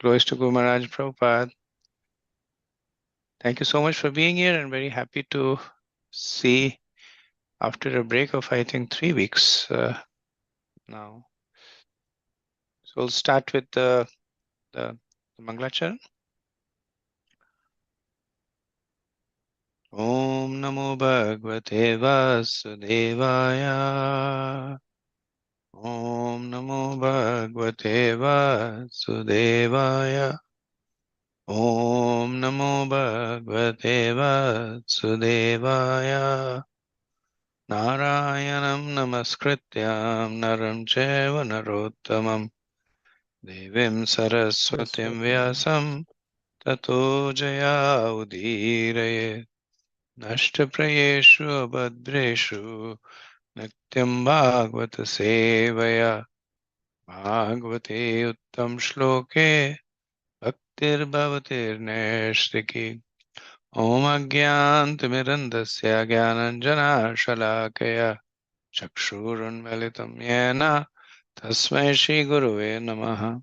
Glories to Guru Maharaj Prabhupada. Thank you so much for being here and very happy to see after a break of, I think, 3 weeks now. So we'll start with the Mangalacharan. Om Namo Bhagavate Vasudevaya. Om Namo Bhagavate Vasudevaya. Om Namo Bhagavate Vasudevaya. Narayanam Namaskrityam Naram Cheva Narottamam Devim Saraswatim Vyasam Tato Jaya Udiraye Nashtaprayeshu Abhadreshu Nityam Bhagavata Sevaya Bhagavate Uttam Shloke Bhaktir Bhavatir Neshtiki Om Agyantimirandasya Gyananjana Shalakaya Chakshurunmilitam Yena Tasmai Shri Guruve Namaha.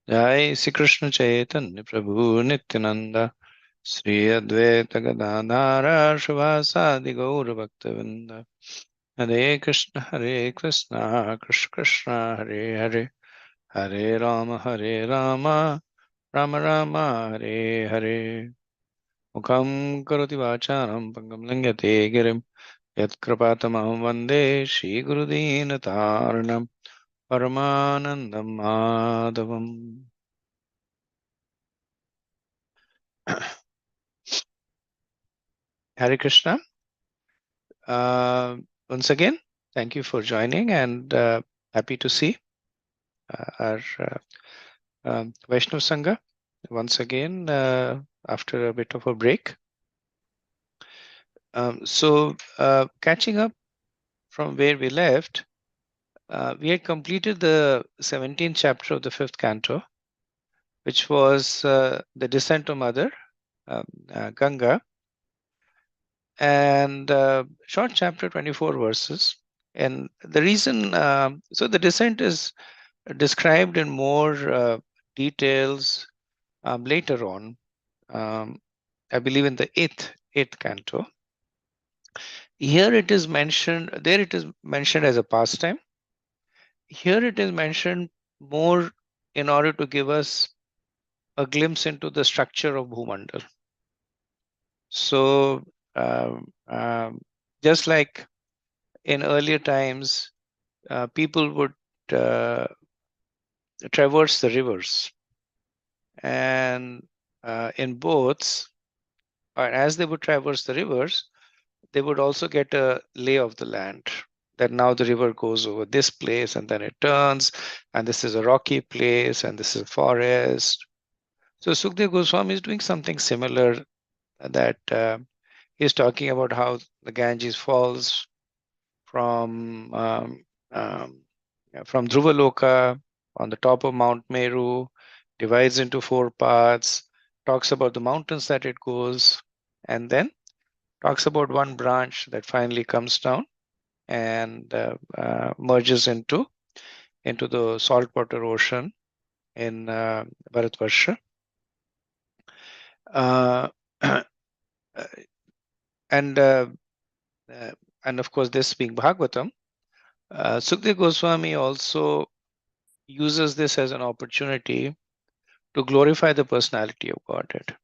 Jai Sri Krishna Chaitanya Prabhu Nityananda Sri Advaita Gadadhara Shivasadi Gaura Bhaktavinda Hare Krishna Krishna Krishna Hare Hare Hare Rama Rama Rama Hare Hare Mukam Karoti Vachanam Pangam Langyate Girim Yatkrapatamaham Vande Shri Gurudinataranam Paramanandam Madhavam. Hare Krishna. Once again, thank you for joining and happy to see our Vaishnav Sangha once again after a bit of a break. So catching up from where we left, we had completed the 17th chapter of the 5th canto, which was the descent of Mother Ganga, and short chapter, 24 verses. And the reason, so the descent is described in more details later on, I believe in the eighth canto. Here it is mentioned, there it is mentioned as a pastime. Here it is mentioned more in order to give us a glimpse into the structure of Bhumandal. So just like in earlier times, people would traverse the rivers, and in boats, or as they would traverse the rivers, they would also get a lay of the land, that now the river goes over this place and then it turns, and this is a rocky place and this is a forest. So Sukdev Goswami is doing something similar, that he's talking about how the Ganges falls from Dhruvaloka on the top of Mount Meru, divides into 4 parts, talks about the mountains that it goes, and then talks about one branch that finally comes down and merges into the saltwater ocean in Bharatvarsha. And of course, this being Bhagavatam, Sukdev Goswami also uses this as an opportunity to glorify the personality of Godhead,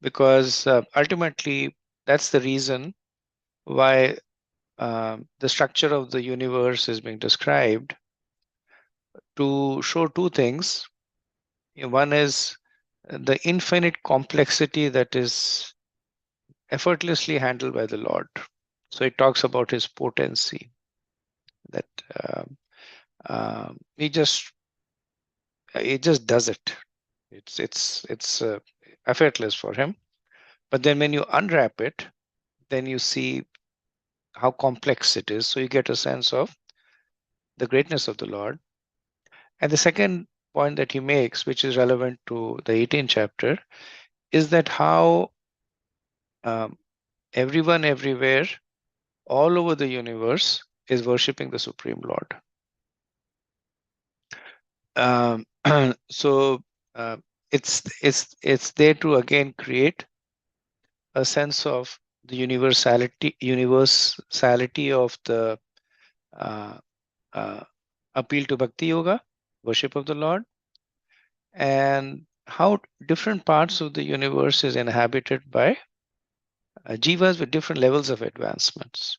because ultimately that's the reason why the structure of the universe is being described, to show two things. One is the infinite complexity that is effortlessly handled by the Lord. So it talks about his potency, that he just does it. It's effortless for him. But then when you unwrap it, then you see how complex it is. So you get a sense of the greatness of the Lord. And the second point that he makes, which is relevant to the 18th chapter, is that how everyone, everywhere, all over the universe is worshipping the Supreme Lord. So it's there to again create a sense of the universality of the uh, uh, appeal to Bhakti Yoga, worship of the Lord, and how different parts of the universe is inhabited by jivas with different levels of advancements.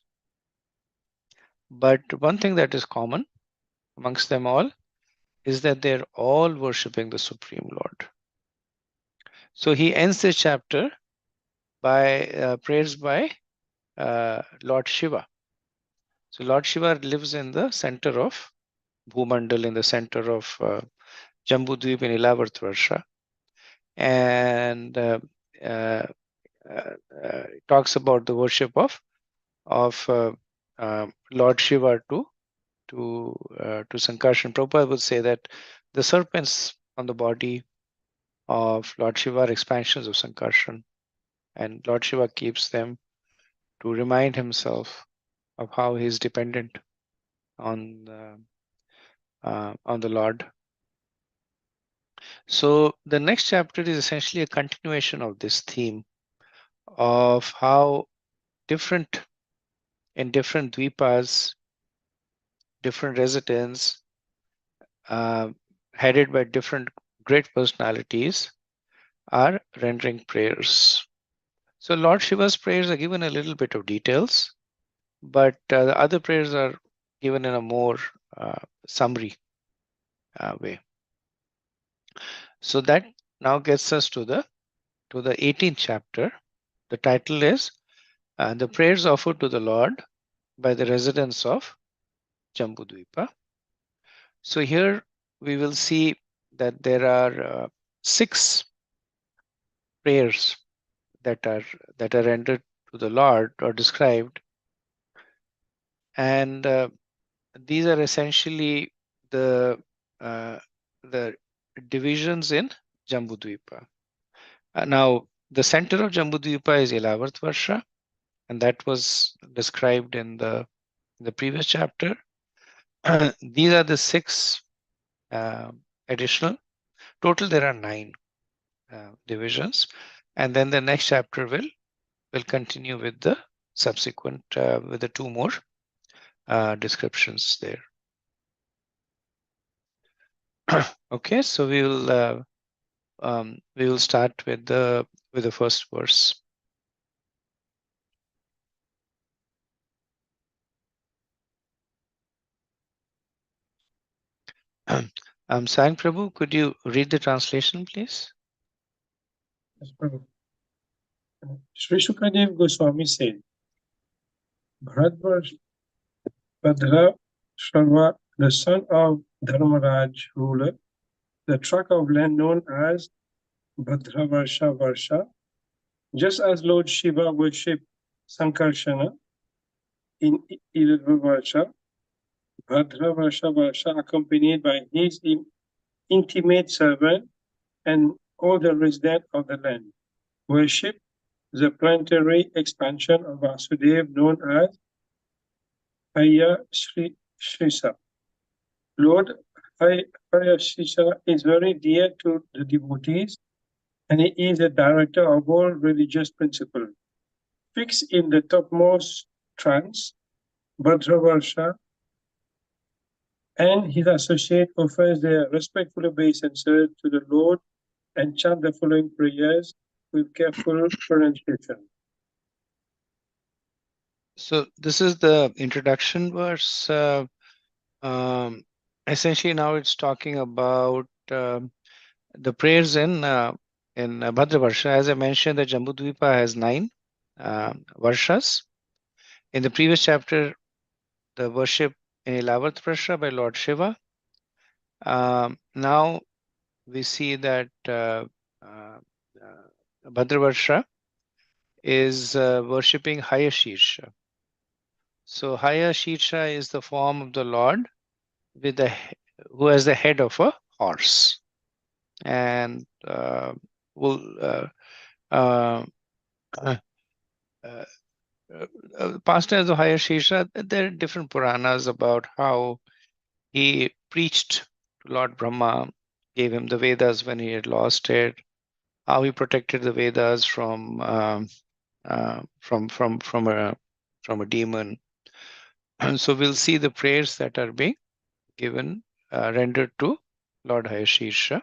But one thing that is common amongst them all is that they're all worshipping the Supreme Lord. So he ends this chapter by prayers by Lord Shiva. So Lord Shiva lives in the center of Bhumandal, in the center of Jambudvip in Ilavartvarsha, and uh, talks about the worship of Lord Shiva to Sankarshan. Prabhupada would say that the serpents on the body of Lord Shiva are expansions of Sankarshan, and Lord Shiva keeps them to remind himself of how he is dependent on the Lord. So the next chapter is essentially a continuation of this theme of how different in different dvipas, different residents, uh, headed by different great personalities, are rendering prayers. So Lord Shiva's prayers are given a little bit of details, but the other prayers are given in a more summary way. So that now gets us to the 18th chapter. The title is The Prayers Offered to the Lord by the Residents of Jambudvipa. So here we will see that there are 6 prayers that are rendered to the Lord or described, and these are essentially the uh, the divisions in Jambudvipa. Now, the center of Jambudvipa is Ilavartvarsha, and that was described in the previous chapter. These are the 6 additional. Total, there are 9 divisions, and then the next chapter will continue with the subsequent with the 2 more descriptions there. Okay, so we will start with the first verse. Sang Prabhu, could you read the translation, please? Yes, Prabhu. Sri Shukadev Goswami said, Bharadwaj Bhadra Sharva, the son of Dharmaraj ruler, the tract of land known as Bhadravarsha Varsha, just as Lord Shiva worshipped Sankarshana in Ilvarsha, Bhadravarsha Varsha, accompanied by his intimate servant and all the residents of the land, worship the planetary expansion of Vasudev known as Haya Shrisa. Lord Haya Shrisa is very dear to the devotees, and he is the director of all religious principles. Fixed in the topmost trance, Bhadravarsha and his associate offers their respectful obeisance to the Lord and chant the following prayers with careful pronunciation. So this is the introduction verse. Essentially, now it's talking about the prayers in Bhadravarsha. As I mentioned, the Jambudvipa has 9 varshas. In the previous chapter, the worship in Ilavartvarsha by Lord Shiva. Now we see that Bhadravarsha is worshipping Hayashirsha. So Hayashirsha is the form of the Lord with who has the head of a horse, and will uh, uh, pastimes of Hayashirsha. There are different Puranas about how he preached to Lord Brahma, gave him the Vedas when he had lost it, how he protected the Vedas from a demon. And so we'll see the prayers that are being given, rendered to Lord Hayashirsha.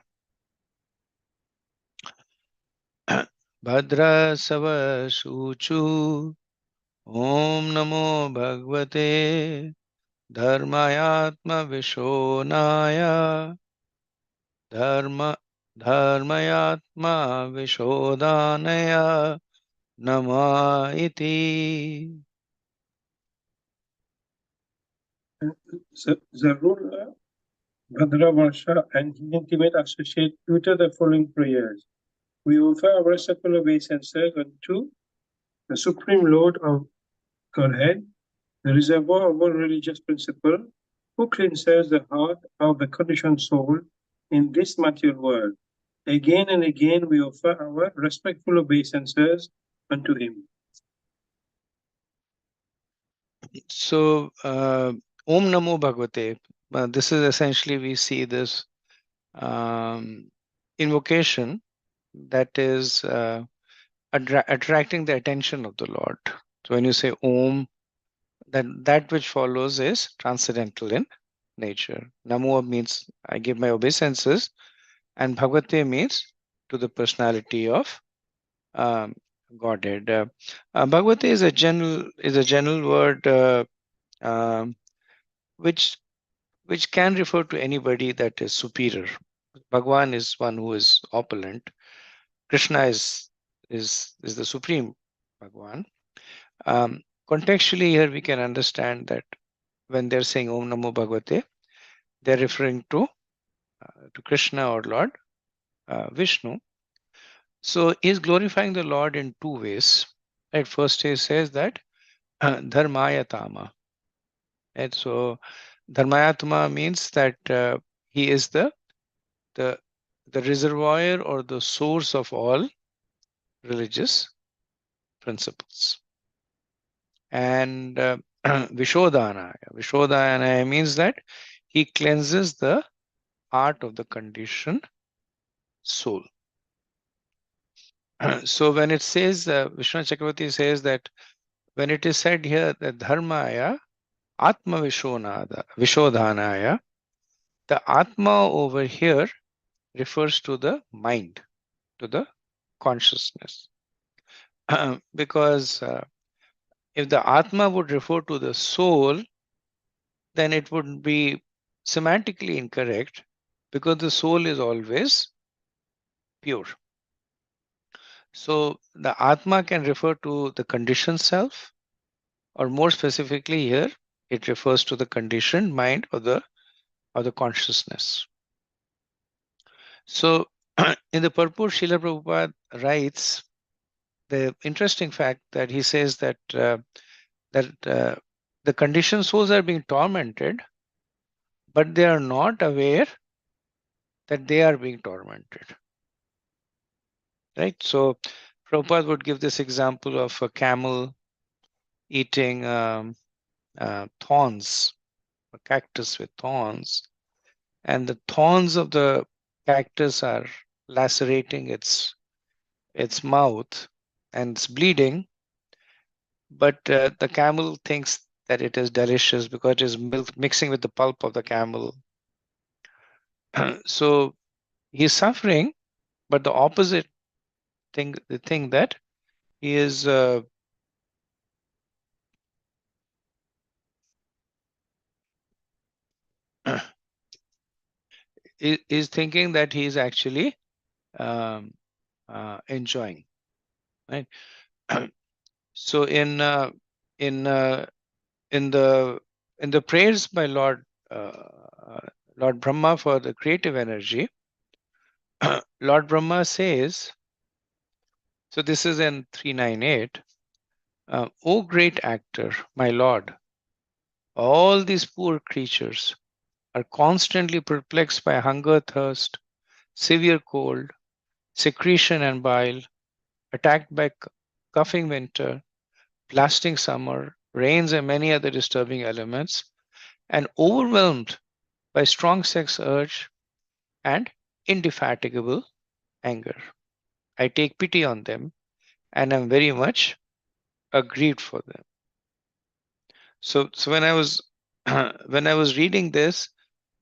Bhadra Sava Shuchu Om Namo Bhagavate Dharmayatma Vishonaya Dharmayatma Vishodhanaya Nama iti. The ruler, Bhadravarsha, and his intimate associate utter the following prayers. We offer our respectful obeisances unto the Supreme Lord of Godhead, the reservoir of all religious principle, who cleanses the heart of the conditioned soul in this material world. Again and again we offer our respectful obeisances unto him. So, Om Namo Bhagavate. This is essentially, we see this invocation that is attracting the attention of the Lord. So when you say Om, that which follows is transcendental in nature. Namo means I give my obeisances, and Bhagavate means to the personality of Godhead. Bhagavate is a general word um, which can refer to anybody that is superior. Bhagwan is one who is opulent. Krishna is the supreme Bhagwan. Contextually, here we can understand that when they're saying Om Namo Bhagavate, they're referring to Krishna or Lord Vishnu. So he's glorifying the Lord in two ways. At first, he says that Dharmayatama. And so Dharmayatma means that he is the reservoir or the source of all religious principles. And Vishodhanaya means that he cleanses the heart of the conditioned soul. So when it says, Vishnu Chakravarti says that when it is said here that Dharmaya Atma Vishodhanaya, the Atma over here refers to the mind, to the consciousness. Because if the Atma would refer to the soul, then it would be semantically incorrect, because the soul is always pure. So the Atma can refer to the conditioned self, or more specifically here, it refers to the conditioned mind or the consciousness. So in the purport, Srila Prabhupada writes the interesting fact that he says that the conditioned souls are being tormented, but they are not aware that they are being tormented. Right? So Prabhupada would give this example of a camel eating thorns, a cactus with thorns, and the thorns of the cactus are lacerating its mouth and it's bleeding, but the camel thinks that it is delicious because it is mixing with the pulp of the camel. So he's suffering, but the opposite thing, the thing that he is is thinking that he is actually enjoying, right? So in the prayers by Lord Brahma for the creative energy, Lord Brahma says, so this is in 398, O great actor, my Lord, all these poor creatures are constantly perplexed by hunger, thirst, severe cold, secretion and bile, attacked by coughing winter, blasting summer, rains, and many other disturbing elements, and overwhelmed by strong sex urge and indefatigable anger. I take pity on them and am very much aggrieved for them. So when I was when I was reading this,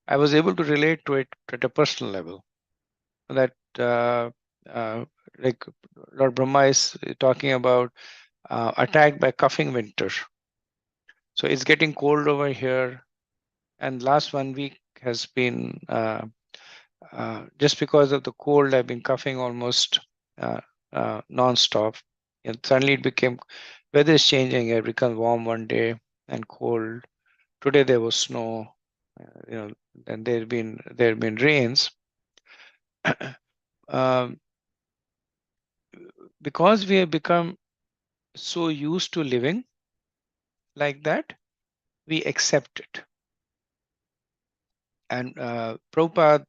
I was able to relate to it at a personal level. That uh, like Lord Brahma is talking about attacked by coughing winter. So it's getting cold over here, and last 1 week has been just because of the cold. I've been coughing almost non-stop, and suddenly it became weather is changing. It becomes warm one day and cold. Today there was snow, and there have been rains. um, because we have become so used to living like that, we accept it. And Prabhupada,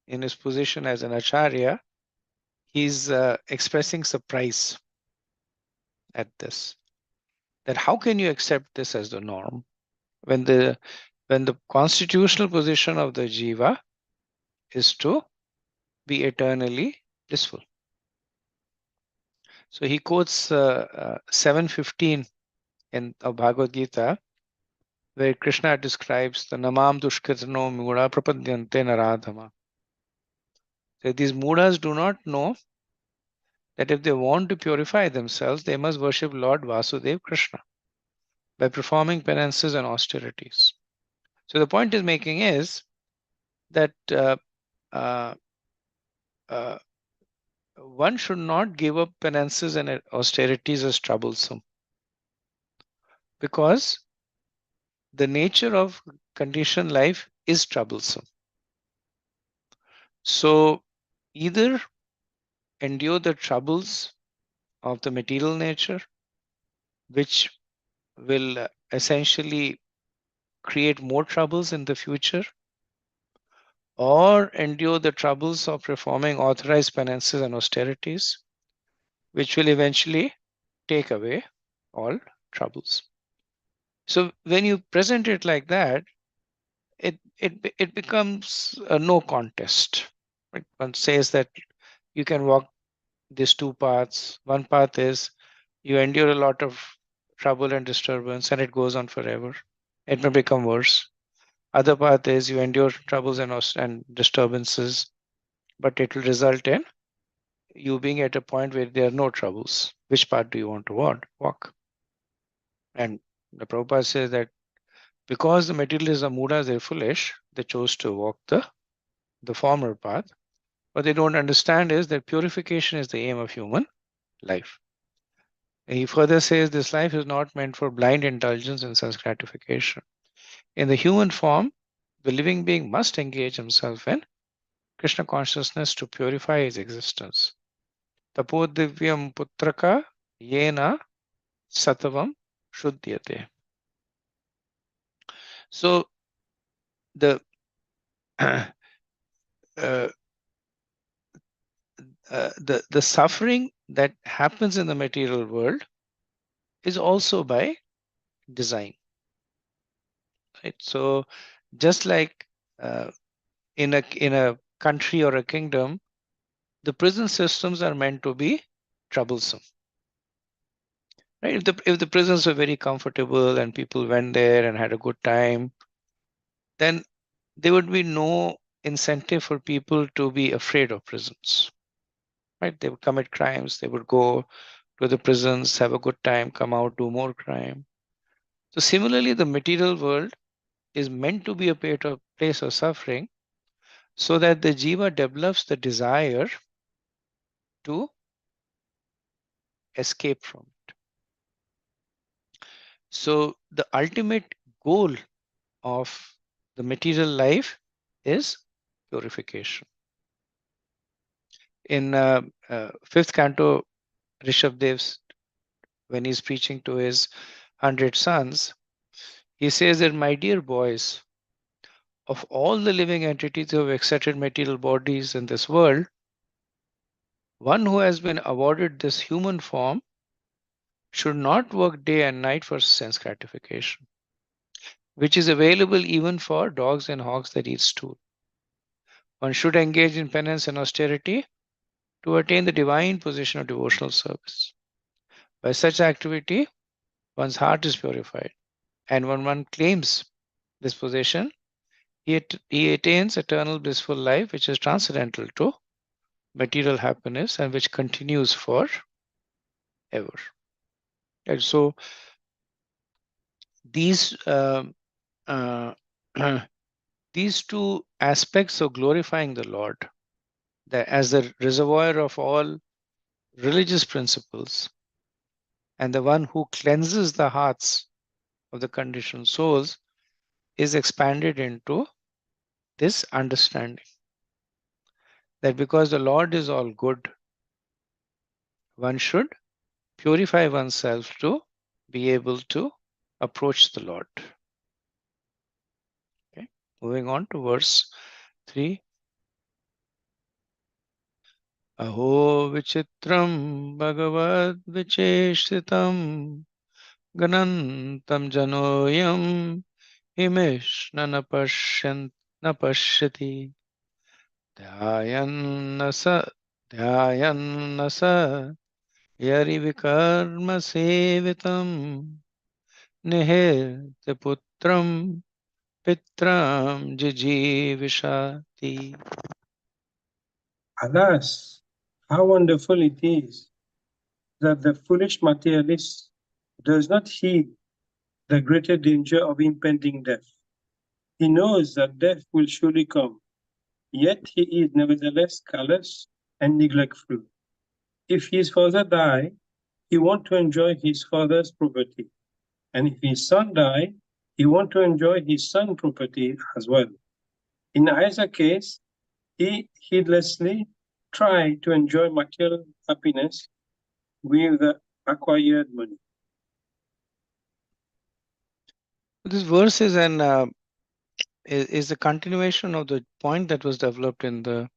in his position as an acharya, he's expressing surprise at this. That how can you accept this as the norm when the constitutional position of the jiva is to be eternally blissful. So he quotes 7:15 in Bhagavad Gita, where Krishna describes the namam dushkritano mula prapadyante naradhama. So these mudas do not know that if they want to purify themselves, they must worship Lord Vasudev Krishna by performing penances and austerities. So the point is making is that uh, uh, one should not give up penances and austerities as troublesome, because the nature of conditioned life is troublesome. So either endure the troubles of the material nature, which will essentially create more troubles in the future, or endure the troubles of performing authorized penances and austerities, which will eventually take away all troubles. So when you present it like that, it becomes a no contest. Right? One says that you can walk these two paths. One path is you endure a lot of trouble and disturbance, and it goes on forever. It may become worse. Other path is you endure troubles and disturbances, but it will result in you being at a point where there are no troubles. Which path do you want to walk? And the Prabhupada says that because the materialists are mudas, they're foolish, they chose to walk the former path. What they don't understand is that purification is the aim of human life. He further says this life is not meant for blind indulgence and sense gratification. In the human form, the living being must engage himself in Krishna consciousness to purify his existence. Tapodivyam putraka yena satavam shuddhyate. So the uh, the suffering that happens in the material world is also by design, right? So just like in a country or a kingdom, the prison systems are meant to be troublesome, right? If the prisons were very comfortable and people went there and had a good time, then there would be no incentive for people to be afraid of prisons, right? They would commit crimes, they would go to the prisons, have a good time, come out, do more crime. So similarly, the material world is meant to be a place of suffering so that the jiva develops the desire to escape from it. So the ultimate goal of the material life is purification. In fifth canto, Rishabh Dev's, when he's preaching to his 100 sons, he says that, my dear boys, of all the living entities who have accepted material bodies in this world, one who has been awarded this human form should not work day and night for sense gratification, which is available even for dogs and hogs that eat stool. One should engage in penance and austerity to attain the divine position of devotional service. By such activity, one's heart is purified, and when one claims this position, he attains eternal blissful life, which is transcendental to material happiness and which continues for ever. And so these uh, these two aspects of glorifying the Lord, that as the reservoir of all religious principles and the one who cleanses the hearts of the conditioned souls, is expanded into this understanding that because the Lord is all good, one should purify oneself to be able to approach the Lord. Okay. Moving on to verse 3. Aho vichitram bhagavad vicheshtitam ganantam janoyam himeshna na pashyati dhyayannasa dhyayannasa yari vikarma sevitam nihirte putram pitram jijivishati. Alas, how wonderful it is that the foolish materialist does not heed the greater danger of impending death. He knows that death will surely come, yet he is nevertheless callous and neglectful. If his father die, he wants to enjoy his father's property, and if his son die, he wants to enjoy his son's property as well. In either case, he heedlessly tries to enjoy material happiness with the acquired money. This verse is is a continuation of the point that was developed in the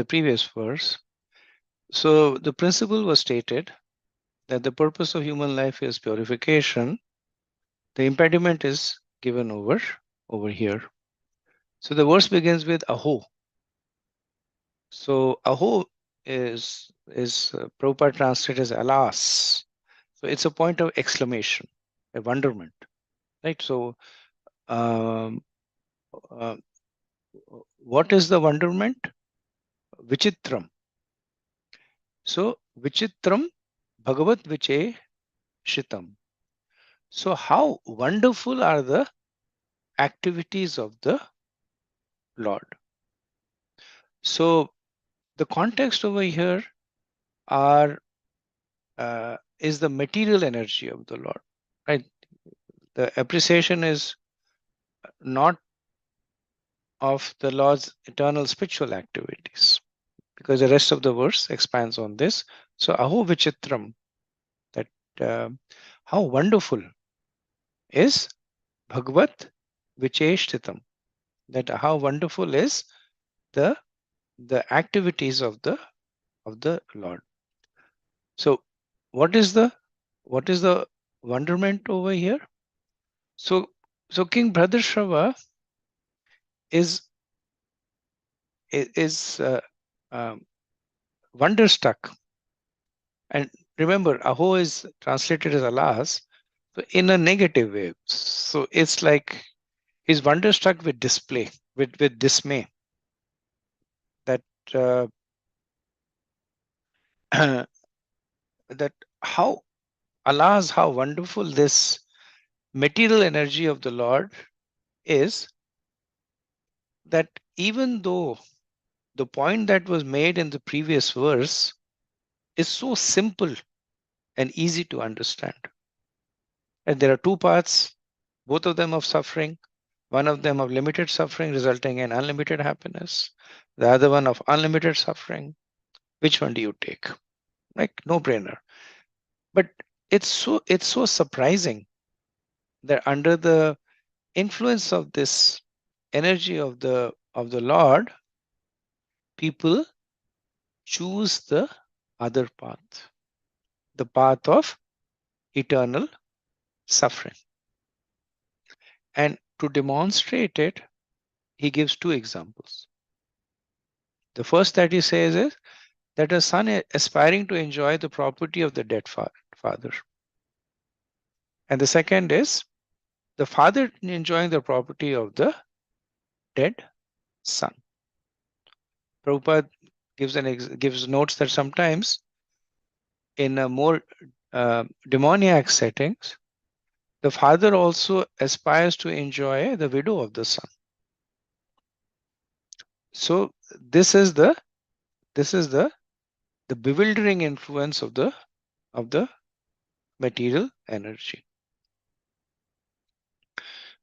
previous verse. So the principle was stated that the purpose of human life is purification. The impediment is given over here. So the verse begins with aho. So aho is Prabhupada translated as alas. So it's a point of exclamation, a wonderment, right? So um, uh, what is the wonderment? Vichitram. So Vichitram Bhagavat Viche Shitam. So how wonderful are the activities of the Lord? So the context over here are is the material energy of the Lord, right? The appreciation is not of the Lord's eternal spiritual activities, because the rest of the verse expands on this. So aho vichitram, that how wonderful is Bhagavat Vicheshtitam, that how wonderful is the activities of the Lord. So what is the wonderment over here? So King Bhadrashava is um, wonderstruck, and remember, aho is translated as alas, so in a negative way. So it's like he's wonderstruck with display, with dismay, that uh, that how, alas, how wonderful this material energy of the Lord is, that even though the point that was made in the previous verse is so simple and easy to understand. And there are two paths, both of them of suffering, one of them of limited suffering resulting in unlimited happiness, the other one of unlimited suffering. Which one do you take? Like no brainer. But it's so surprising that under the influence of this energy of the Lord, people choose the other path, the path of eternal suffering. And to demonstrate it, he gives two examples. The first that he says is that a son is aspiring to enjoy the property of the dead father. And the second is the father enjoying the property of the dead son. Prabhupada gives notes that sometimes in a more demoniac settings, the father also aspires to enjoy the widow of the son. So this is the bewildering influence of the material energy.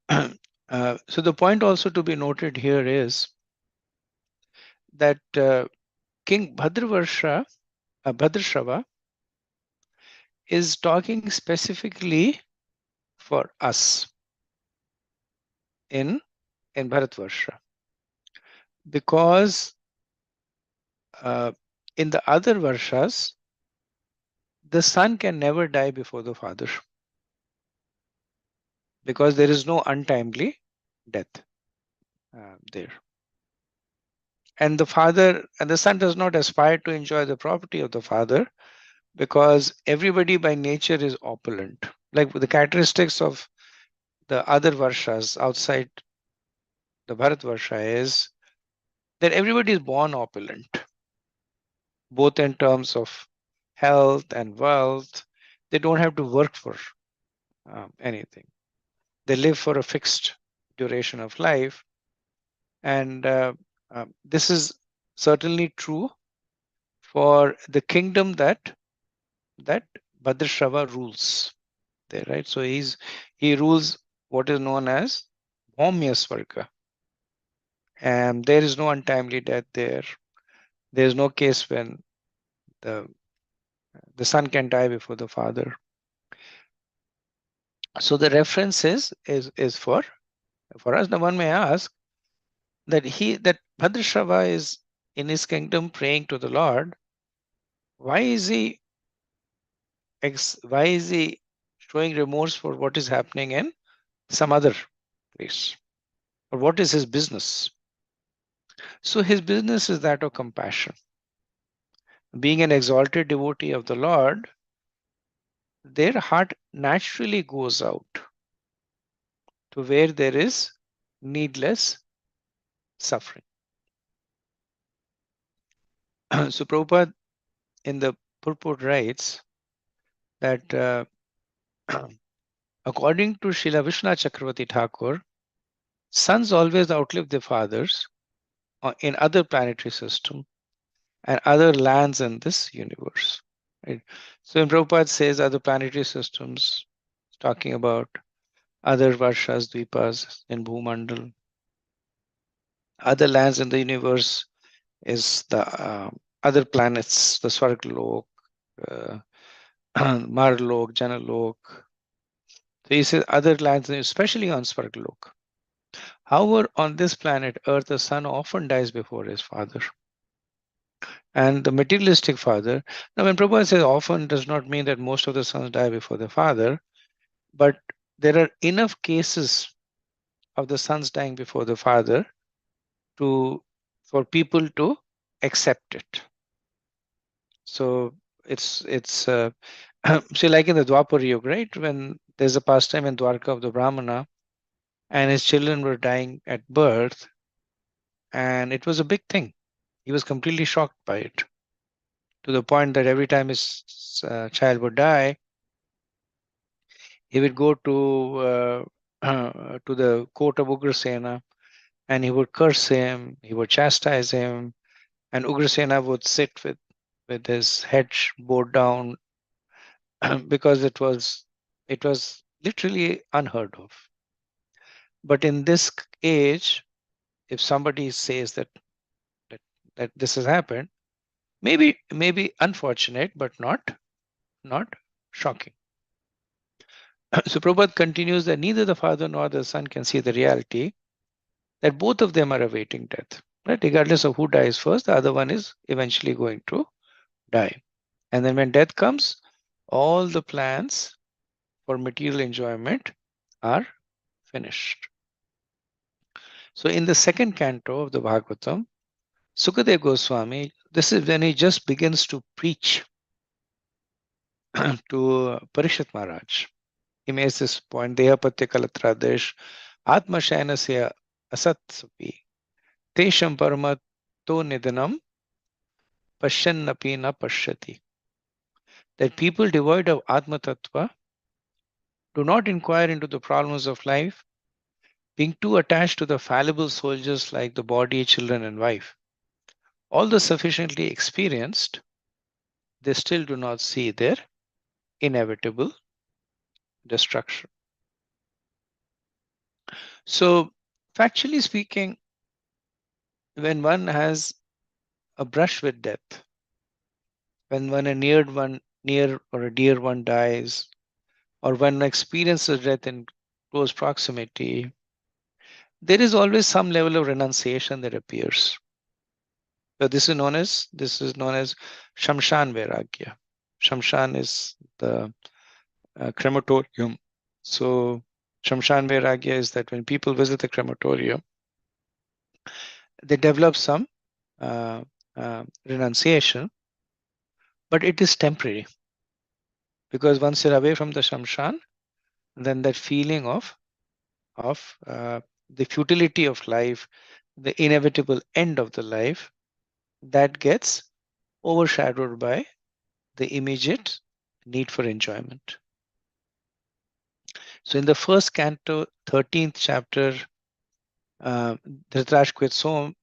So the point also to be noted here is that King Bhadrashava is talking specifically for us in Bharatvarsha, because in the other Varshas, the son can never die before the father, because there is no untimely death there. And the son does not aspire to enjoy the property of the father, because everybody by nature is opulent. Like the characteristics of the other Varshas outside the Bharatvarsha is that everybody is born opulent, both in terms of health and wealth. They don't have to work for anything. They live for a fixed duration of life. And this is certainly true for the kingdom that Bhadrashava rules there, right? So he rules what is known as Bhaumya Swarga. And there is no untimely death there. There is no case when the son can die before the father. So the reference is for us. Now one may ask that Bhadrashava is in his kingdom praying to the Lord. Why is he showing remorse for what is happening in some other place? Or what is his business? So his business is that of compassion. Being an exalted devotee of the Lord, their heart naturally goes out to where there is needless suffering. So Prabhupada in the purport writes that according to Srila Vishwanath Chakravarti Thakur, sons always outlive their fathers in other planetary systems and other lands in this universe. Right? So when Prabhupada says other planetary systems, talking about other Varshas, Dvipas in Bhumandal, other lands in the universe is the other planets, the Svarglok, Marlok, Janalok. So he says other lands, especially on Svarglok. However, on this planet Earth, the son often dies before his father. And the materialistic father, now when Prabhupada says often, does not mean that most of the sons die before the father, but there are enough cases of the sons dying before the father for people to accept it. So it's see, like in the Dwapar Yuga, right? When there's a pastime in Dwarka of the Brahmana, and his children were dying at birth, and it was a big thing. He was completely shocked by it, to the point that every time his child would die, he would go to the court of Ugrasena, and he would curse him, he would chastise him, and Ugrasena would sit with his head bowed down because it was literally unheard of. But in this age, if somebody says that, that this has happened, maybe unfortunate, but not shocking. So Prabhupada continues that neither the father nor the son can see the reality that both of them are awaiting death. Right? Regardless of who dies first, the other one is eventually going to die. And then when death comes, all the plans for material enjoyment are finished. So in the second canto of the Bhagavatam, Sukadeva Goswami, this is when he just begins to preach to Parishit Maharaj. He makes this point, Dehapatya Kalatradesh, Atma Shainasya Asatsapi, Tesham Paramato Nidanam, Pashyannapi na Pashyati. That people devoid of Atma Tattva do not inquire into the problems of life, being too attached to the fallible soldiers like the body, children, and wife. Although sufficiently experienced, they still do not see their inevitable destruction. So, factually speaking, when one has a brush with death, when near or a dear one dies, or when one experiences death in close proximity, there is always some level of renunciation that appears. So this is known as Shamshan Vairagya. Shamshan is the crematorium. So Shamshan Vairagya is that when people visit the crematorium, they develop some uh, renunciation, but it is temporary because once you're away from the Shamshan, then that feeling of the futility of life, the inevitable end of the life, that gets overshadowed by the immediate need for enjoyment. So in the first canto, 13th chapter, Dhritarashtra quits home.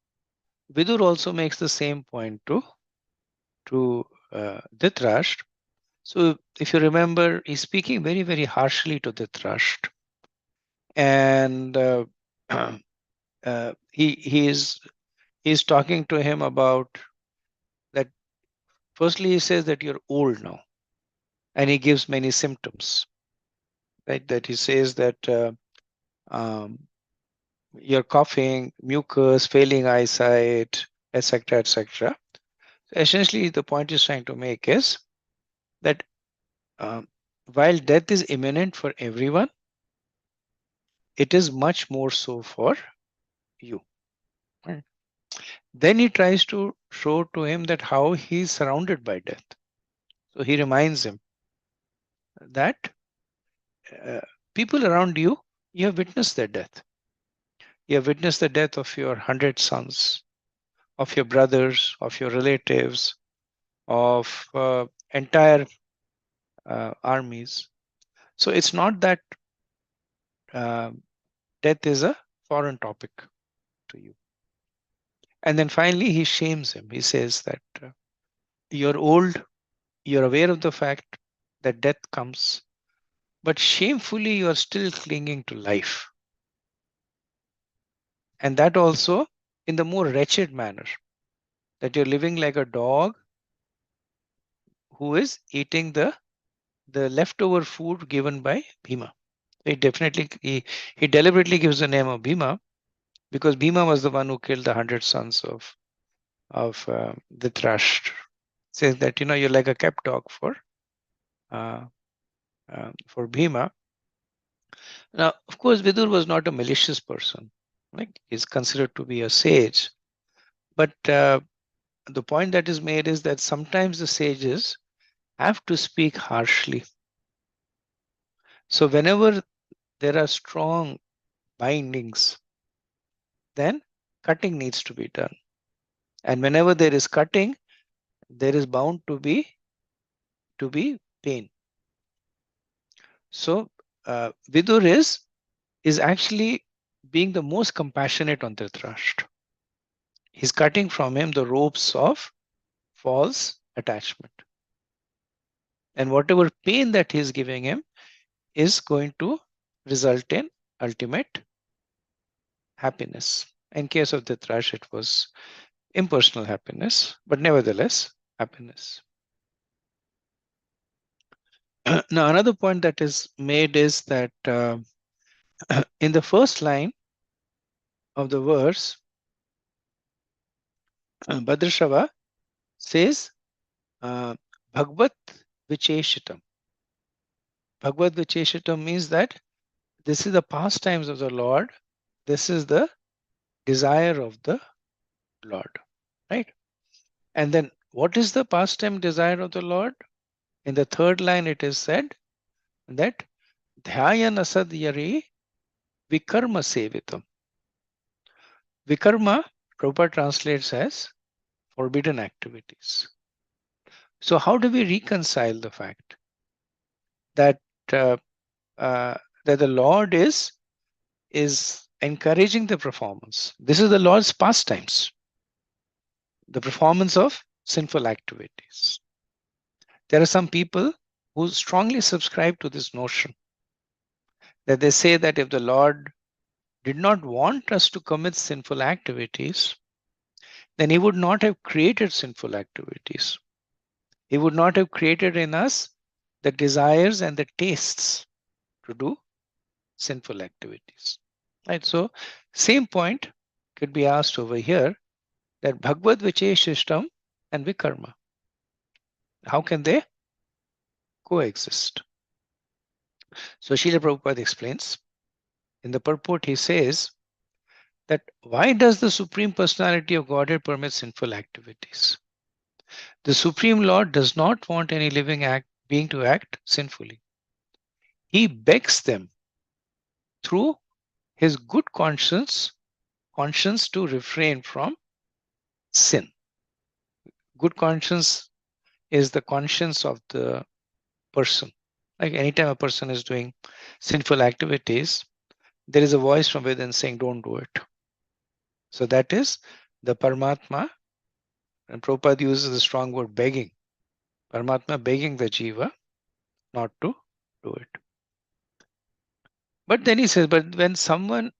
Vidur also makes the same point to Dhritarashtra. So if you remember, he's speaking very, very harshly to Dhritarashtra. And he's talking to him about that. Firstly, he says that you're old now, and he gives many symptoms, right? That he says that um, you're coughing, mucus, failing eyesight, etc., etc. Essentially, the point he's trying to make is that um, while death is imminent for everyone, it is much more so for you. Right? Then he tries to show to him that how he's surrounded by death. So he reminds him that uh, people around you, you have witnessed their death. You have witnessed the death of your 100 sons, of your brothers, of your relatives, of entire armies. So it's not that uh, death is a foreign topic to you. And then finally, he shames him. He says that you're old, you're aware of the fact that death comes, but shamefully, you are still clinging to life. And that also in the more wretched manner, that you're living like a dog who is eating the leftover food given by Bhima. He deliberately gives the name of Bhima because Bhima was the one who killed the 100 sons of the Dhritarashtra. Says that you're like a kept dog uh, for Bhima. Now, of course, Vidur was not a malicious person. Right? He's considered to be a sage, but the point that is made is that sometimes the sages have to speak harshly. So whenever there are strong bindings, then cutting needs to be done. And whenever there is cutting, there is bound to be pain. So Vidur is actually being the most compassionate on Dhritarashtra. He's cutting from him the ropes of false attachment. And whatever pain that he's giving him is going to result in ultimate happiness. In case of Dhritarashtra, it was impersonal happiness, but nevertheless, happiness. Now, another point that is made is that in the first line of the verse, Bhadrashava says, Bhagvat Vicheshitam. Bhagavad Vicheshitam means that this is the pastimes of the Lord. This is the desire of the Lord. And then what is the pastime desire of the Lord? In the third line, it is said that Dhyayana Sadyari Vikarma Sevitam. Vikarma, Prabhupada translates as forbidden activities. So, how do we reconcile the fact that uh, that the Lord is encouraging the performance? This is the Lord's pastimes, the performance of sinful activities. There are some people who strongly subscribe to this notion that they say that if the Lord did not want us to commit sinful activities, then He would not have created sinful activities. He would not have created in us the desires and the tastes to do sinful activities. Right? So, same point could be asked over here that Bhagavad Vicheshishtam and Vikarma, how can they coexist? So, Srila Prabhupada explains in the purport, he says that why does the Supreme Personality of Godhead permit sinful activities? The Supreme Lord does not want any living being to act sinfully. He begs them through his good conscience to refrain from sin. Good conscience is the conscience of the person. Like anytime a person is doing sinful activities, there is a voice from within saying, don't do it. So that is the Paramatma, and Prabhupada uses the strong word begging. Paramatma begging the jiva not to do it. But then he says, but when someone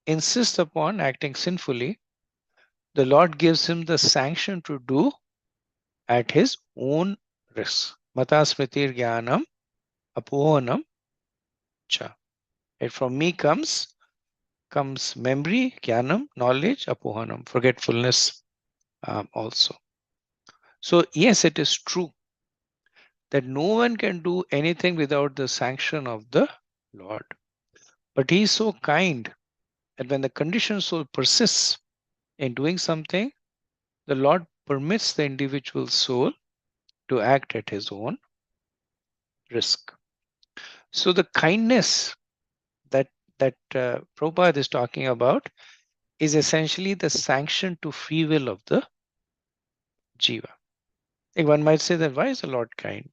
insists upon acting sinfully, the Lord gives him the sanction to do at his own risk. Mata smritir jnanam apohanam cha. And from me comes memory, jnanam, knowledge, apohanam, forgetfulness also. So yes, it is true that no one can do anything without the sanction of the Lord. But He is so kind that when the conditioned soul persists in doing something, the Lord permits the individual soul to act at his own risk. So the kindness that Prabhupada is talking about is essentially the sanction to free will of the jiva. Like one might say that why is the Lord kind?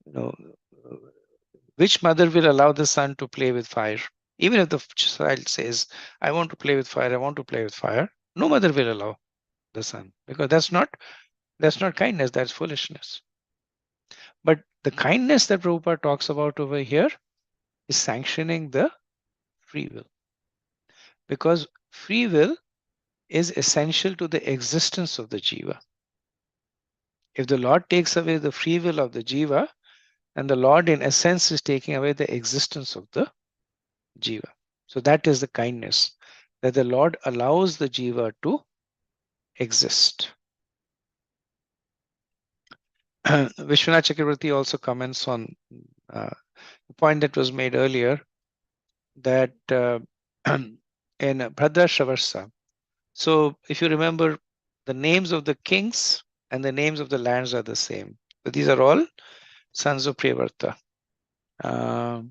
You know, which mother will allow the son to play with fire? Even if the child says, I want to play with fire, I want to play with fire, no mother will allow the son, because that's not kindness, that's foolishness. But the kindness that Prabhupada talks about over here is sanctioning the free will. Because free will is essential to the existence of the jiva. If the Lord takes away the free will of the jiva, and the Lord in essence is taking away the existence of the jiva. So that is the kindness, that the Lord allows the jiva to exist. Vishwanath Chakravarti also comments on the point that was made earlier, that in Bhadra Shavarsa, so if you remember, the names of the kings and the names of the lands are the same. So these are all sons of Priyavarta. Not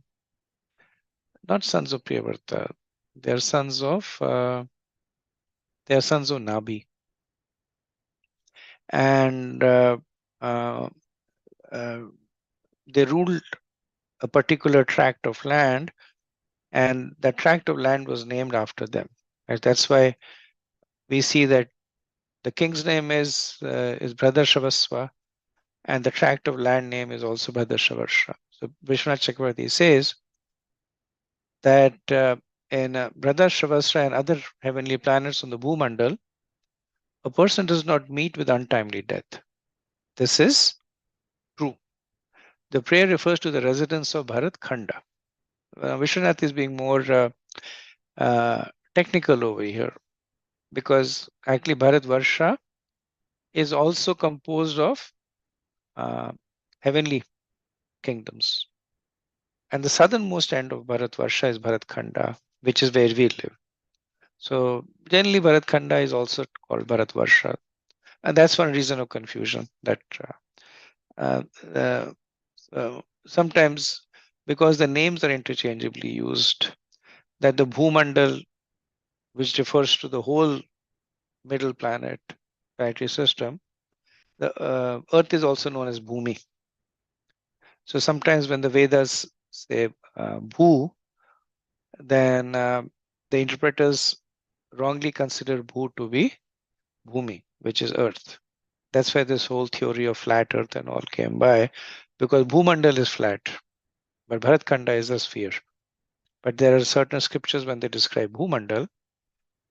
sons of Priyavarta. They are sons of Nabi. And they ruled a particular tract of land, and that tract of land was named after them. Right? That's why we see that the king's name is Bhadra and the tract of land name is also Bhadra. So Vishwanath Chakravarti says that in Bhadra and other heavenly planets on the Bhumandal, a person does not meet with untimely death. This is true. The prayer refers to the residents of Bharat Khanda. Vishwanath is being more technical over here, because actually Bharat Varsha is also composed of heavenly kingdoms. And the southernmost end of Bharat Varsha is Bharat Khanda, which is where we live. So generally Bharat Khanda is also called Bharat Varsha. And that's one reason of confusion, that uh, uh, sometimes, because the names are interchangeably used, that the Bhumandal, which refers to the whole middle planet planetary system, the Earth is also known as Bhumi. So sometimes when the Vedas say Bhu, then the interpreters wrongly consider Bhu to be Bhumi, which is Earth. That's why this whole theory of flat Earth and all came by, because Bhumandal is flat, but Bharatkhanda is a sphere. But there are certain scriptures when they describe Bhumandal,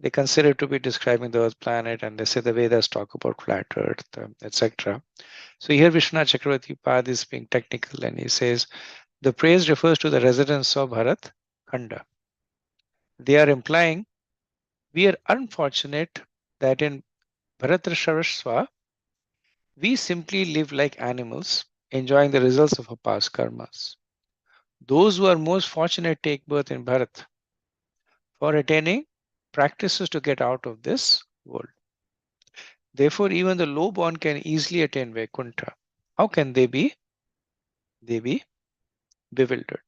they consider it to be describing the Earth planet, and they say the Vedas talk about flat Earth, etc. So here Vishwanath Chakravarti Pad is being technical, and he says the praise refers to the residents of Bharat Khanda. They are implying we are unfortunate that in Bharatrashavasva we simply live like animals, enjoying the results of our past karmas. Those who are most fortunate take birth in Bharat for attaining practices to get out of this world. Therefore, even the low born can easily attain Vaikuntha. How can they be? They be bewildered.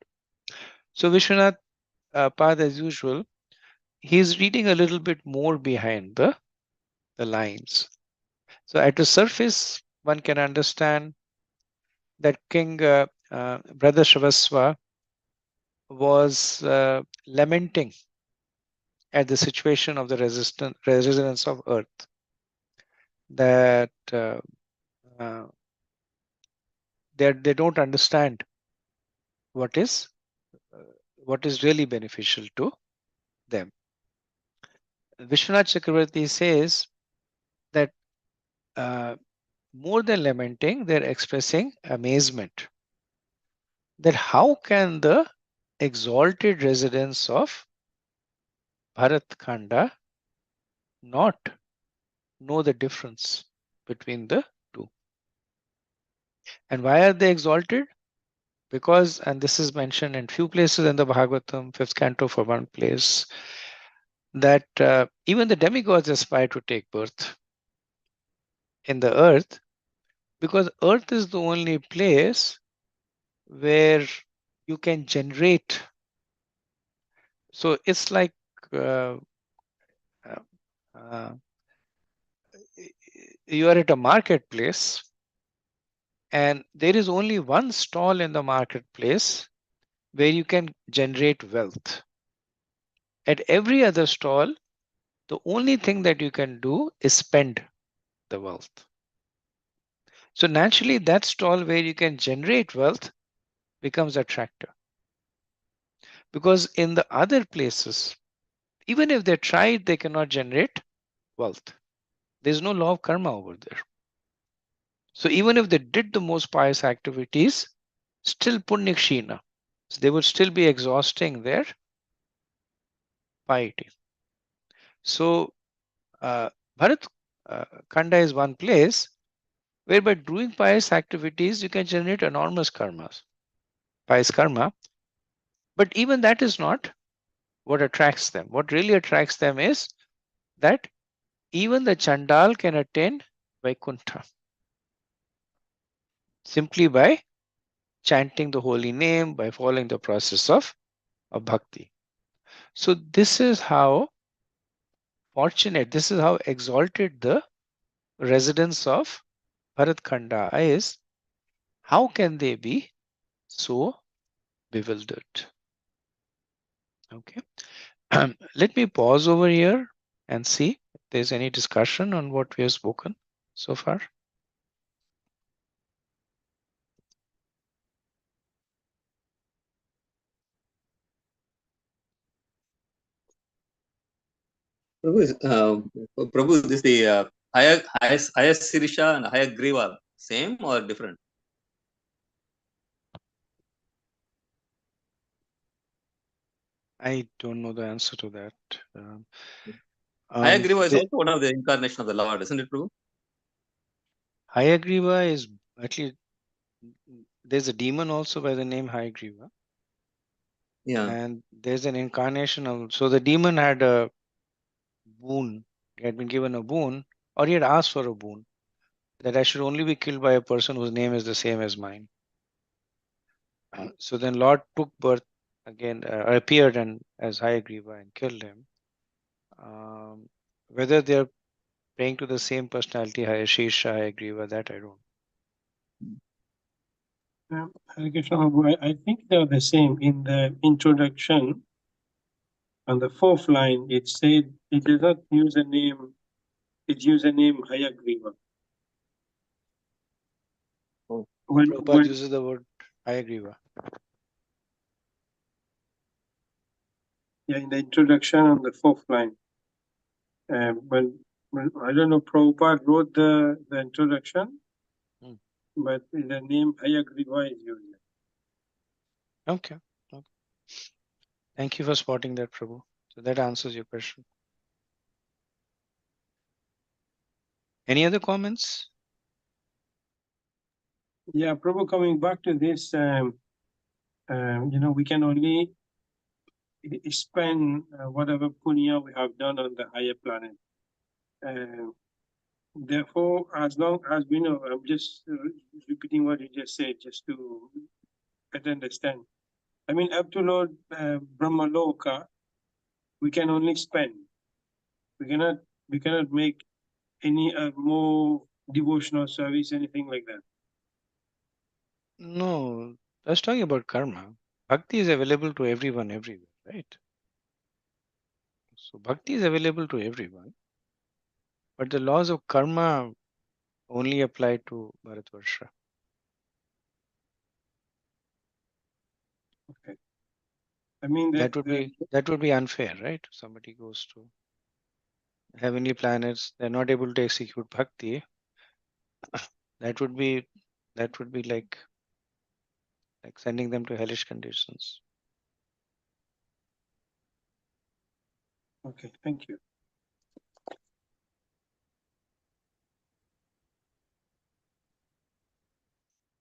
So Vishwanath Pad, as usual, he's reading a little bit more behind the lines. So at the surface, one can understand that King Brother Shavasva was lamenting at the situation of the residents of Earth, that uh, they don't understand what is uh, what is really beneficial to them. Vishwanath Chakravarti says that more than lamenting, they're expressing amazement that how can the exalted residents of Bharat Khanda not know the difference between the two. And why are they exalted? Because, and this is mentioned in few places in the Bhagavatam, fifth canto for one place, that even the demigods aspire to take birth in the earth, because earth is the only place where you can generate. So it's like uh, uh, uh, you are at a marketplace and there is only one stall in the marketplace where you can generate wealth. At every other stall, the only thing that you can do is spend the wealth. So naturally, that stall where you can generate wealth becomes attractive. Because in the other places, even if they try, they cannot generate wealth. There's no law of karma over there. So even if they did the most pious activities, still punyakshina. So they would still be exhausting their piety. So Bharat Khanda is one place where by doing pious activities, you can generate enormous karmas, pious karma. But even that is not what attracts them. What really attracts them is that even the Chandal can attain Vaikuntha simply by chanting the holy name, by following the process of bhakti. So this is how fortunate, this is how exalted the residents of Bharat Khanda is. How can they be so bewildered? Okay. Let me pause over here and see if there's any discussion on what we have spoken so far. Prabhu, this the Haya Sirisha and Haya Griva, same or different? I don't know the answer to that. Haya Griva is The also one of the incarnation of the Lord, isn't it true? Hayagriva is actually, there's a demon also by the name Hayagriva, Yeah. and there's an incarnation of. So the demon had a boon. He had been given a boon, or he had asked for a boon. that I should only be killed by a person whose name is the same as mine. So then Lord took birth again, appeared and as Hayagriva and killed him. Whether they're praying to the same personality, Shesha, Hayagriva, that I don't. Hare Krishna Prabhu, I think they're the same. In the introduction, on the fourth line, it said it does not use a name, it used a name Hayagriva. Oh. Prabhupada uses the word Hayagriva. Yeah, in the introduction on the fourth line. But I don't know, Prabhupada wrote the introduction, but the name Hayagriva is used. Okay. Thank you for spotting that, Prabhu. So that answers your question. Any other comments? Yeah, Prabhu, coming back to this, we can only spend whatever punya we have done on the higher planet. Therefore, as long as we know, I'm just repeating what you just said, just to better understand. I mean, up to Lord Brahmaloka, we can only spend. We cannot make any more devotional service, anything like that. No, I was talking about karma. Bhakti is available to everyone everywhere, right? So bhakti is available to everyone, but the laws of karma only apply to Bharatvarsha. Okay. I mean That would be unfair, right? Somebody goes to heavenly planets, they're not able to execute bhakti. That would be like sending them to hellish conditions. Okay, thank you.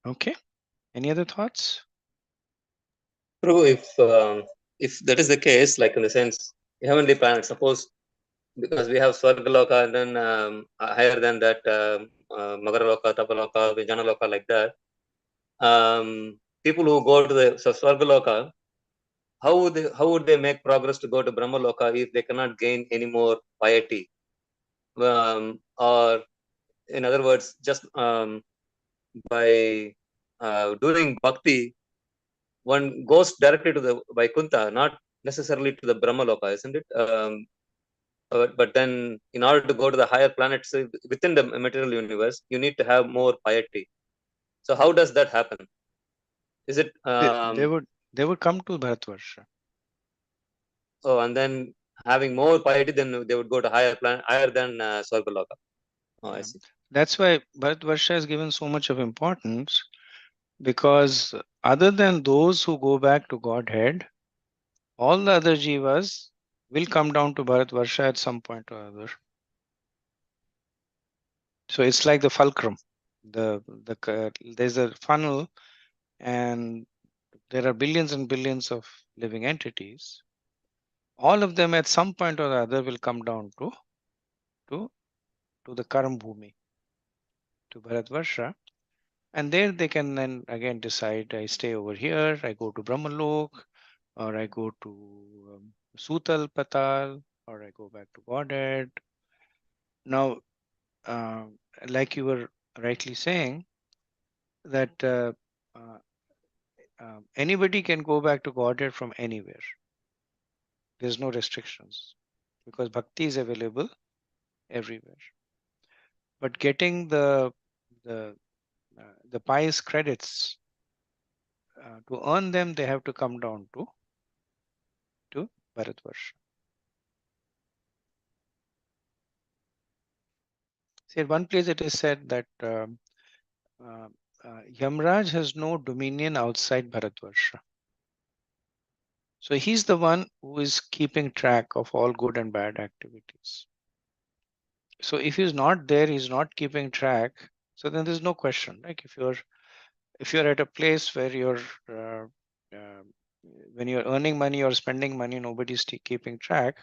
Okay. Any other thoughts? Prabhu, if that is the case, like in the sense, heavenly planet, suppose because we have Swargaloka and then higher than that, Magaraloka, Tapaloka, Vijanaloka, like that. People who go to the Swargaloka, how would they make progress to go to Brahmaloka if they cannot gain any more piety? Or in other words, just by doing bhakti, one goes directly to the Vaikuntha, not necessarily to the Brahmaloka, isn't it? But then, in order to go to the higher planets within the material universe, you need to have more piety. So, how does that happen? Is it? They would come to Bharatvarsha. Oh, and then having more piety, then they would go to higher than Swargaloka. Oh, I see. That's why Bharatvarsha is given so much of importance, because other than those who go back to Godhead, all the other jivas will come down to Bharatvarsha at some point or other. So it's like the fulcrum. There's a funnel, and there are billions and billions of living entities. All of them at some point or the other will come down to the Karam Bhumi, to Bharatvarsha. And there they can then again decide, I stay over here, I go to Brahmalok, or I go to Sutal Patal, or I go back to Godhead. Now, like you were rightly saying, that anybody can go back to Godhead from anywhere. There's no restrictions, because bhakti is available everywhere. But getting the pious credits, to earn them, they have to come down to Bharatvarsha. See, at one place it is said that Yamraj has no dominion outside Bharatvarsha. So he's the one who is keeping track of all good and bad activities. So if he's not there, he's not keeping track. So then there's no question. Like if you're at a place where when you're earning money or spending money, nobody's keeping track,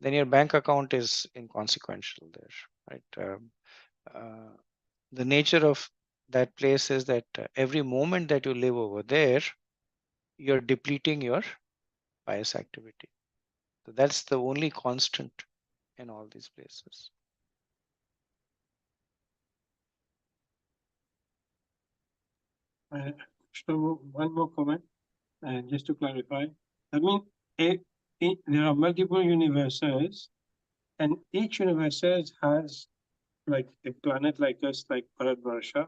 then your bank account is inconsequential there, right? the nature of that place is that every moment that you live over there, you're depleting your pious activity. So that's the only constant in all these places. So one more comment, just to clarify. I mean, there are multiple universes, and each universe has like a planet like us, like Bharatvarsha.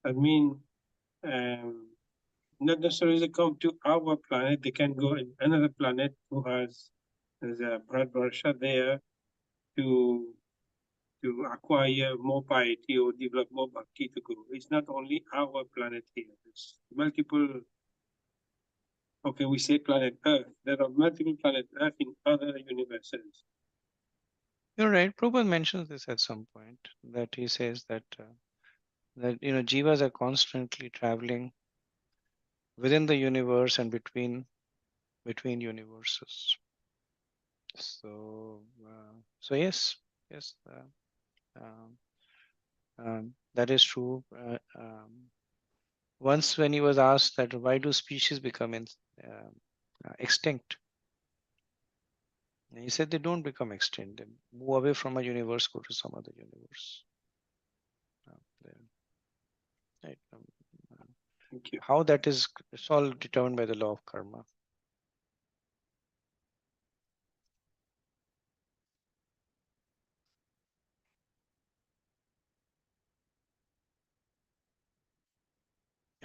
I mean, not necessarily they come to our planet, they can go in another planet who has the Bharatvarsha there to acquire more piety or develop more bhakti to go. It's not only our planet here. It's multiple. Okay, we say planet Earth. There are multiple planet Earth in other universes. You're right. Prabhupada mentions this at some point, that he says that that jivas are constantly traveling within the universe and between universes. So yes, um, that is true. Once when he was asked that why do species become extinct, he said they don't become extinct. They move away from a universe, go to some other universe. Right. Thank you. How that is, it's all determined by the law of karma.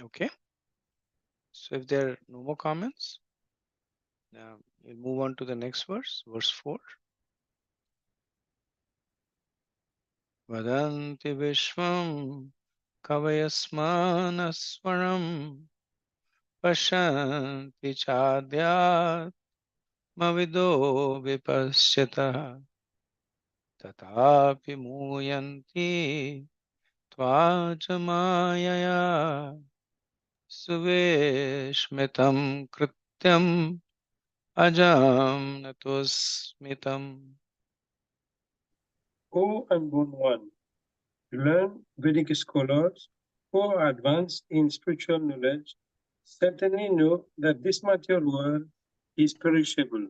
Okay. So if there are no more comments, we'll move on to the next verse, verse 4. Vadanti Vishwam Kavayasmanaswaram Pashanti Chadyat Mavido Vipasyata Tatapi Muyanti Tvajamayaya Suveshmitam Krityam Ajam Natusmitam. O unborn one, learn Vedic scholars who are advanced in spiritual knowledge certainly know that this material world is perishable,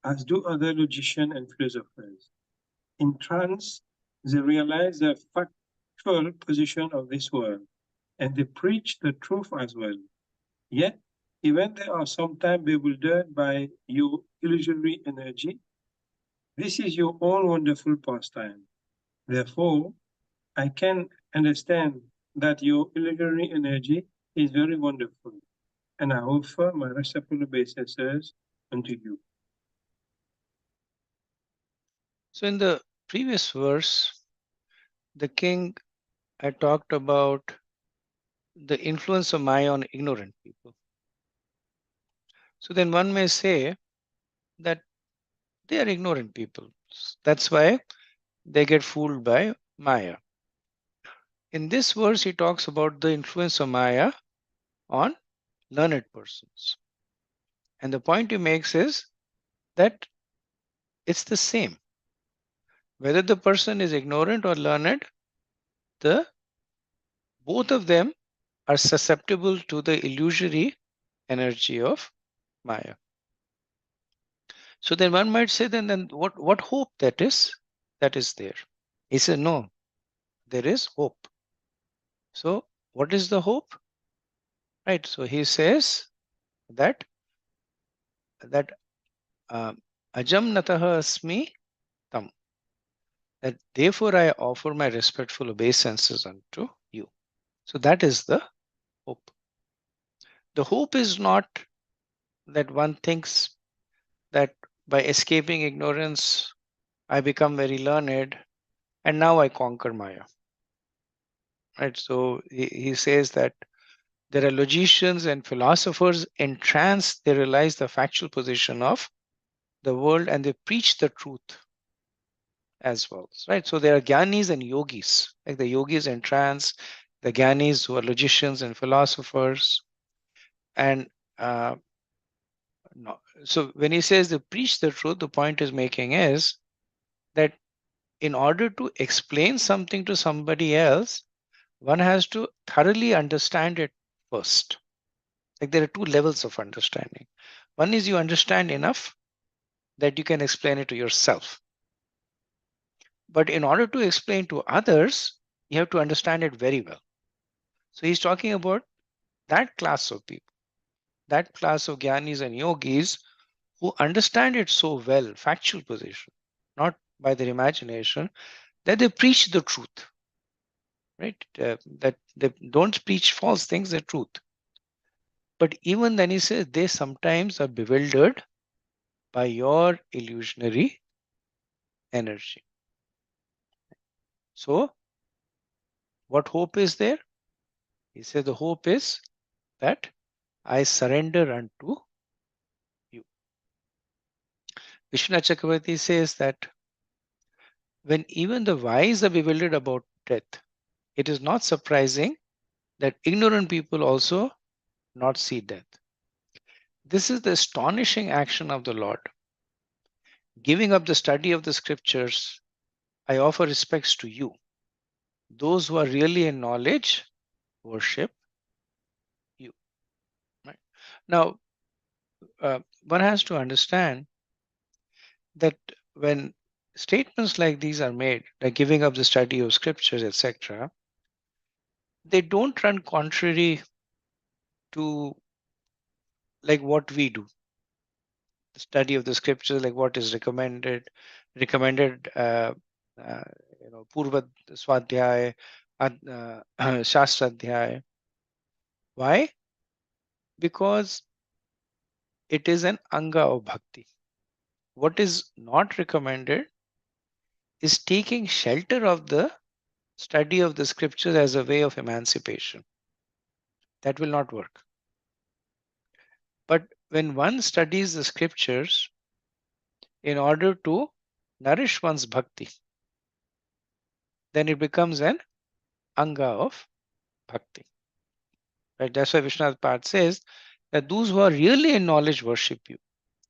as do other logicians and philosophers. In trance, they realize the factual position of this world, and they preach the truth as well. Yet, even they are sometimes bewildered by your illusory energy, this is your own wonderful pastime. Therefore, I can understand that your illusory energy is very wonderful, and I offer my respectful obeisances unto you. So in the previous verse, the king had talked about the influence of Maya on ignorant people. So then one may say that they are ignorant people. That's why they get fooled by Maya. In this verse, he talks about the influence of Maya on learned persons. And the point he makes is that it's the same. Whether the person is ignorant or learned, both of them are susceptible to the illusory energy of Maya. So then one might say, then what hope that is there? He said, no, there is hope. So what is the hope? Right. So he says that ajam nataha asmi tam. That therefore I offer my respectful obeisances unto you. So that is the hope. The hope is not that one thinks that by escaping ignorance, I become very learned and now I conquer Maya. Right. So he says that there are logicians and philosophers in trance, they realize the factual position of the world and they preach the truth as well. Right. So there are jnanis and yogis, like the yogis in trance, the jnanis who are logicians and philosophers. And no. So when he says they preach the truth, the point is making is that in order to explain something to somebody else, one has to thoroughly understand it first. Like there are two levels of understanding. One is you understand enough that you can explain it to yourself. But in order to explain to others, you have to understand it very well. So he's talking about that class of people, that class of Gyanis and Yogis who understand it so well, factual position, not by their imagination, that they preach the truth, right? That they don't preach false things, the truth. But even then, he says they sometimes are bewildered by your illusionary energy. So, what hope is there? He says the hope is that I surrender unto you. Vishnu Chakravarti says that when even the wise are bewildered about death, it is not surprising that ignorant people also not see death. This is the astonishing action of the Lord. Giving up the study of the scriptures, I offer respects to you. Those who are really in knowledge worship you. Right? Now, one has to understand that when statements like these are made, like giving up the study of scriptures, etc., they don't run contrary to like what we do. The study of the scriptures, like what is recommended, uh, Purva Swadhyay, Shastradhyay. Why? Because it is an anga of bhakti. What is not recommended is taking shelter of the study of the scriptures as a way of emancipation. That will not work. But when one studies the scriptures in order to nourish one's bhakti, then it becomes an anga of bhakti. Right? That's why Vishwanath Pad says that those who are really in knowledge worship you.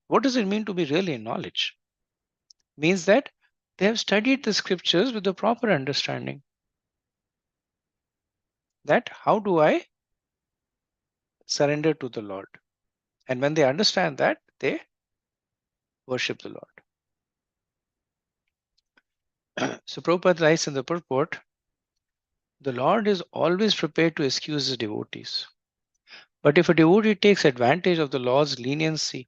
What does it mean to be really in knowledge? Means that they have studied the scriptures with the proper understanding. That how do I surrender to the Lord? And when they understand that, they worship the Lord. So Prabhupada writes in the purport, the Lord is always prepared to excuse his devotees. But if a devotee takes advantage of the Lord's leniency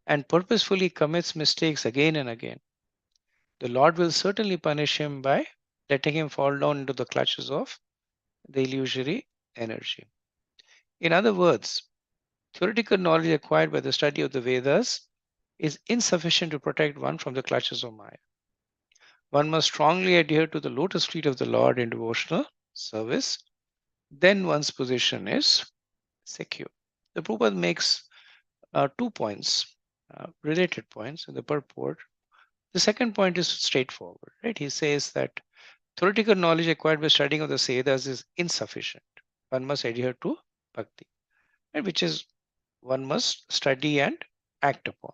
and purposefully commits mistakes again and again, the Lord will certainly punish him by letting him fall down into the clutches of the illusory energy. In other words, theoretical knowledge acquired by the study of the Vedas is insufficient to protect one from the clutches of Maya. One must strongly adhere to the lotus feet of the Lord in devotional service. Then one's position is secure. The Prabhupada makes 2 points, related points in the purport. The second point is straightforward, right? He says that theoretical knowledge acquired by studying of the Vedas is insufficient. One must adhere to bhakti, right? Which is one must study and act upon.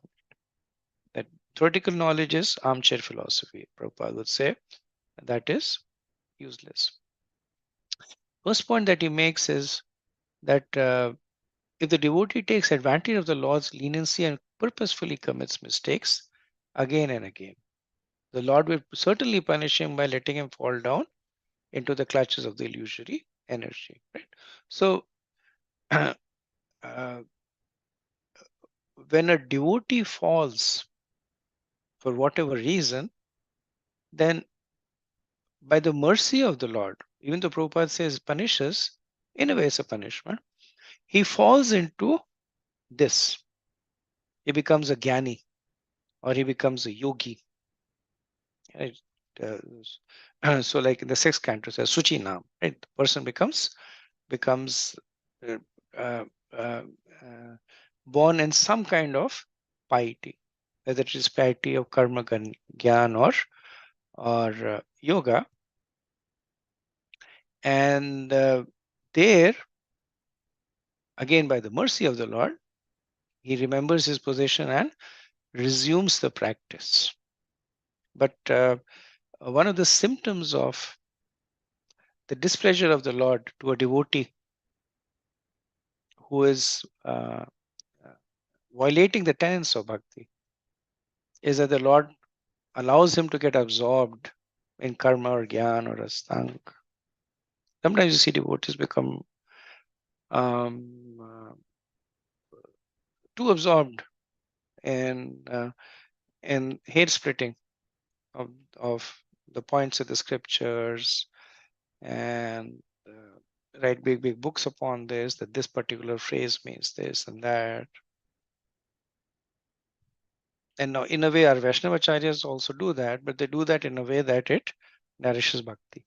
That theoretical knowledge is armchair philosophy. Prabhupada would say that is useless. First point that he makes is that if the devotee takes advantage of the Lord's leniency and purposefully commits mistakes again and again, the Lord will certainly punish him by letting him fall down into the clutches of the illusory energy. Right? So, when a devotee falls for whatever reason, then by the mercy of the Lord, even though Prabhupada says punishes, in a way it's a punishment, he falls into this. He becomes a jnani or he becomes a yogi. Right? So like in the sixth canto says Suchi Nam, right? The person becomes uh, uh, uh, uh, born in some kind of piety, whether it is piety of karma gyan or yoga. And there, again by the mercy of the Lord, he remembers his position and resumes the practice. But one of the symptoms of the displeasure of the Lord to a devotee who is violating the tenets of bhakti is that the Lord allows him to get absorbed in karma or jnana or astang. Sometimes you see devotees become too absorbed in hate splitting of the points of the scriptures and write big books upon this, that this particular phrase means this and that. And now, in a way, our Vaishnavacharyas also do that, but they do that in a way that it nourishes bhakti.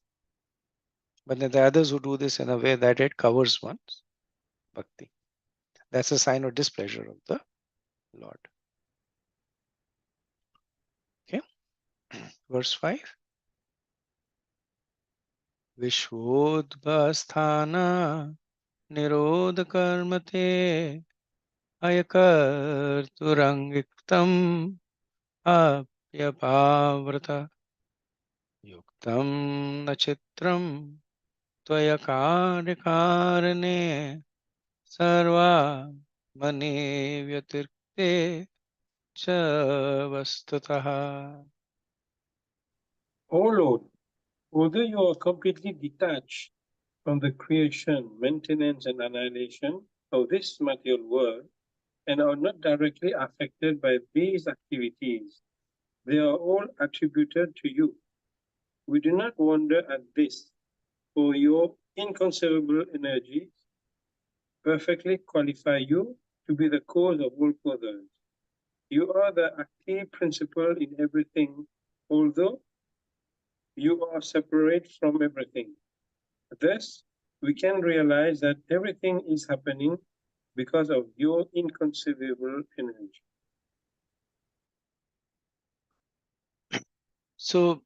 But then there are others who do this in a way that it covers one's bhakti. That's a sign of displeasure of the Lord. Okay, verse 5. Vishvodbhasthana nirodha karmate ayakarturangiktam apyapavrata yuktam nachitram tvaya karne sarva mane vyatirte cha vastataha. O Lord, although you are completely detached from the creation, maintenance, and annihilation of this material world and are not directly affected by these activities, they are all attributed to you. We do not wonder at this, for your inconceivable energies perfectly qualify you to be the cause of all causes. You are the active principle in everything, although you are separate from everything. Thus, we can realize that everything is happening because of your inconceivable energy. So,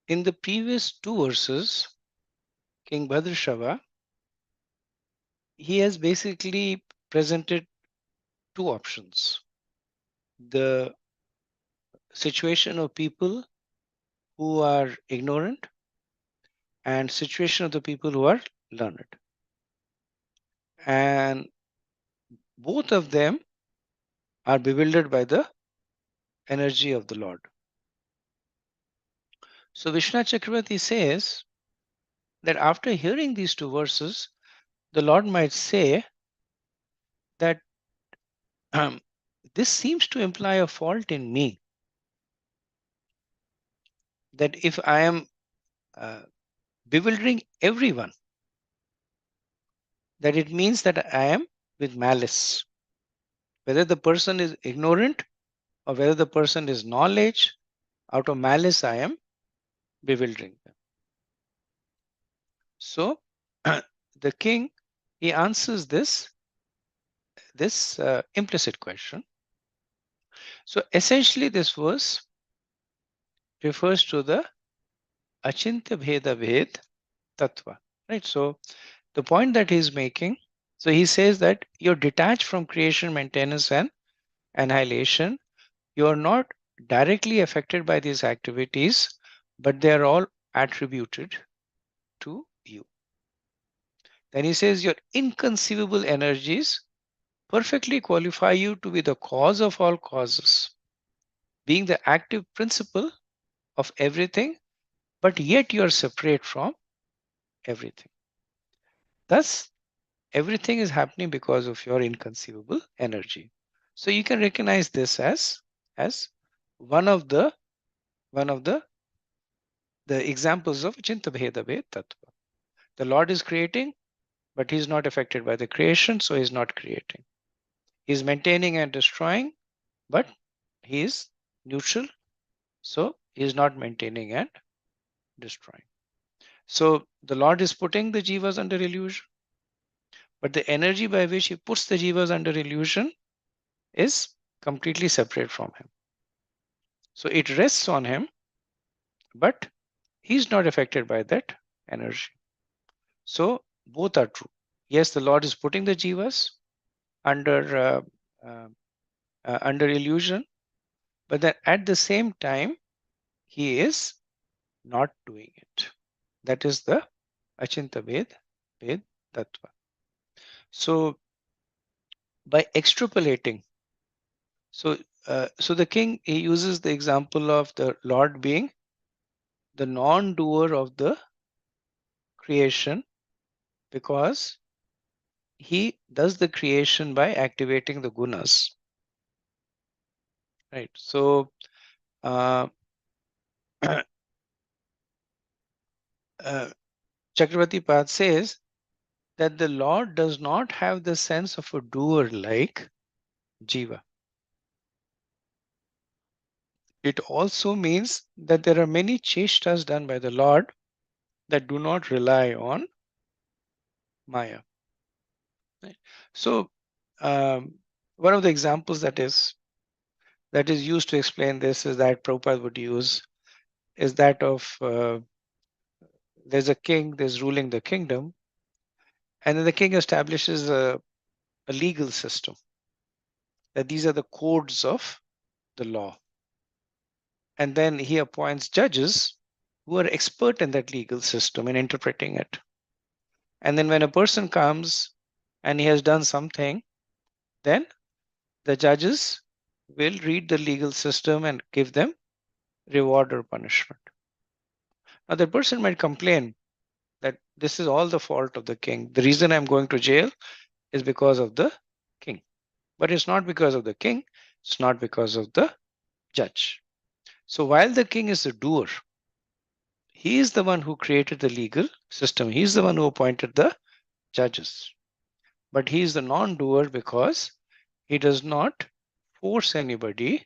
in the previous two verses, King Bhadrashava, he has basically presented two options. The situation of people who are ignorant and situation of the people who are learned. And both of them are bewildered by the energy of the Lord. So Vishnu Chakravarti says that after hearing these two verses, the Lord might say that this seems to imply a fault in me. That if I am bewildering everyone, that it means that I am with malice. Whether the person is ignorant or whether the person is knowledge, out of malice I am bewildering them. So the king, he answers this implicit question. So essentially this verse refers to the achintya bheda bhed tattva, right? So the point that he's making, so he says that you're detached from creation, maintenance, and annihilation. You are not directly affected by these activities, but they are all attributed to you. Then he says your inconceivable energies perfectly qualify you to be the cause of all causes, being the active principle of everything, but yet you are separate from everything. Thus, everything is happening because of your inconceivable energy. So you can recognize this as one of the examples of Chinta Bheda Bhed Tattva. The Lord is creating, but he's not affected by the creation, so he's not creating. He's maintaining and destroying, but he is neutral, so he is not maintaining and destroying. So the Lord is putting the jivas under illusion, but the energy by which he puts the jivas under illusion is completely separate from him. So it rests on him, but he's not affected by that energy. So both are true. Yes, the Lord is putting the jivas under illusion, but then at the same time, he is not doing it. That is the Achinta Bhed Tattva. So by extrapolating, so the king, he uses the example of the Lord being the non-doer of the creation, because he does the creation by activating the gunas, right? So Chakravarti Pad says that the Lord does not have the sense of a doer like Jiva. It also means that there are many cheshtas done by the Lord that do not rely on Maya. Right? So, one of the examples that is used to explain this is that Prabhupada would use is that of there's a king, there's ruling the kingdom, and then the king establishes a legal system, that these are the codes of the law. And then he appoints judges who are expert in that legal system and interpreting it. And then when a person comes and he has done something, then the judges will read the legal system and give them reward or punishment. Now, the person might complain that this is all the fault of the king. The reason I'm going to jail is because of the king. But it's not because of the king, it's not because of the judge. So while the king is the doer, he is the one who created the legal system. He is the one who appointed the judges. But he is the non doer because he does not force anybody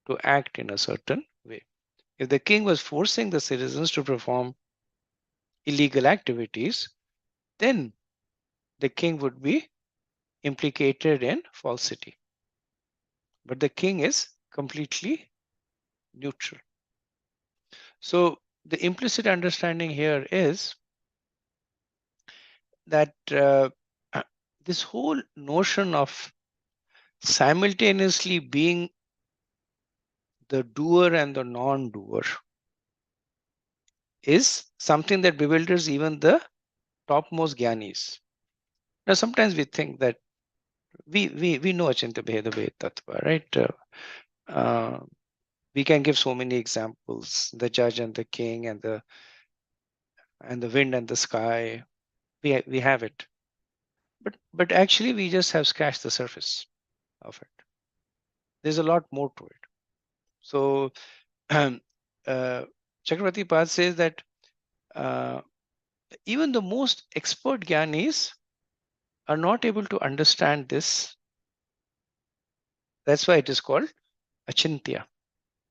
to act in a certain way. If the king was forcing the citizens to perform illegal activities, then the king would be implicated in falsity. But the king is completely neutral. So the implicit understanding here is that this whole notion of simultaneously being the doer and the non-doer is something that bewilders even the topmost gyanis. Now, sometimes we think that we know Achinta Bheda Ved Tattva, right? We can give so many examples: the judge and the king, and the wind and the sky. We have it, but actually we just have scratched the surface of it. There's a lot more to it. So Chakravarti Pad says that even the most expert gyanis are not able to understand this. That's why it is called achintya.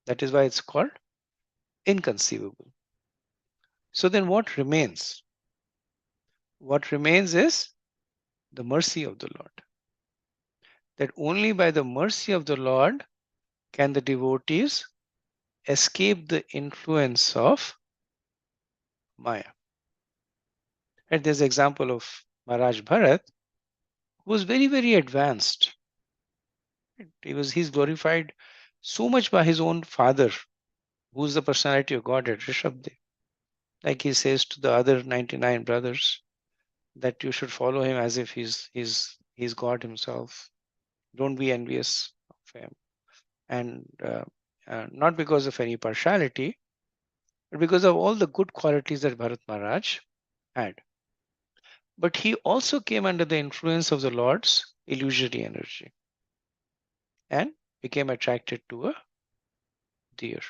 That is why it's called inconceivable. So then what remains? What remains is the mercy of the Lord. That only by the mercy of the Lord can the devotees escape the influence of Maya. And there's an example of Maharaj Bharat, who was very, very advanced. He's glorified so much by his own father, who's the personality of God at Rishabdev. Like he says to the other 99 brothers, that you should follow him as if he's God himself. Don't be envious of him. And not because of any partiality, but because of all the good qualities that Bharat Maharaj had. But he also came under the influence of the Lord's illusory energy and became attracted to a deer.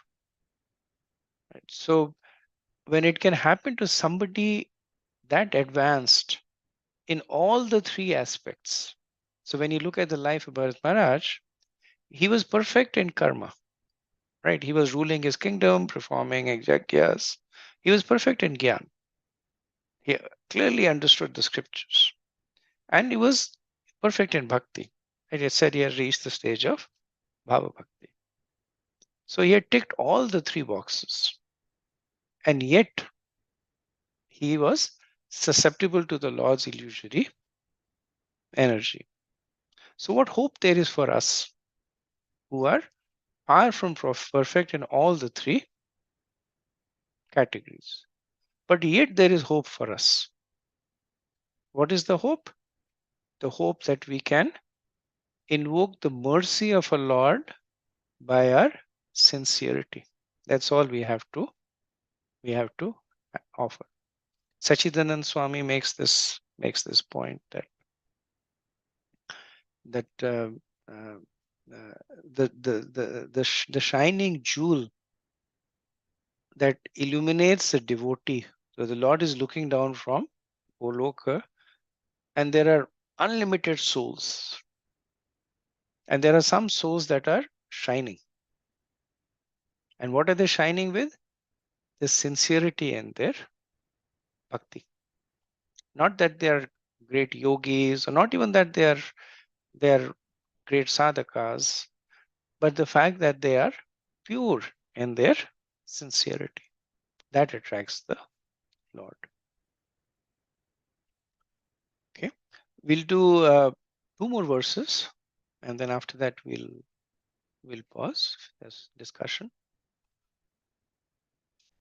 Right? So when it can happen to somebody that advanced in all the three aspects. So when you look at the life of Bharat Maharaj, he was perfect in karma, right? He was ruling his kingdom, performing yajnas. He was perfect in gyan. He clearly understood the scriptures. And he was perfect in bhakti. And it said he had reached the stage of bhava bhakti. So he had ticked all the three boxes. And yet he was susceptible to the Lord's illusory energy. So what hope there is for us who are far from perfect in all the three categories? but yet there is hope for us. What is the hope? The hope that we can invoke the mercy of our Lord by our sincerity. That's all we have to offer. Sachidanand Swami makes this point that the shining jewel that illuminates the devotee. So the Lord is looking down from Goloka, and there are unlimited souls, and there are some souls that are shining. And what are they shining with? The sincerity in their bhakti. Not that they are great yogis, or not even that they are great sadhakas, but the fact that they are pure in their sincerity. That attracts the Lord. Okay, we'll do 2 more verses, and then after that we'll pause this discussion.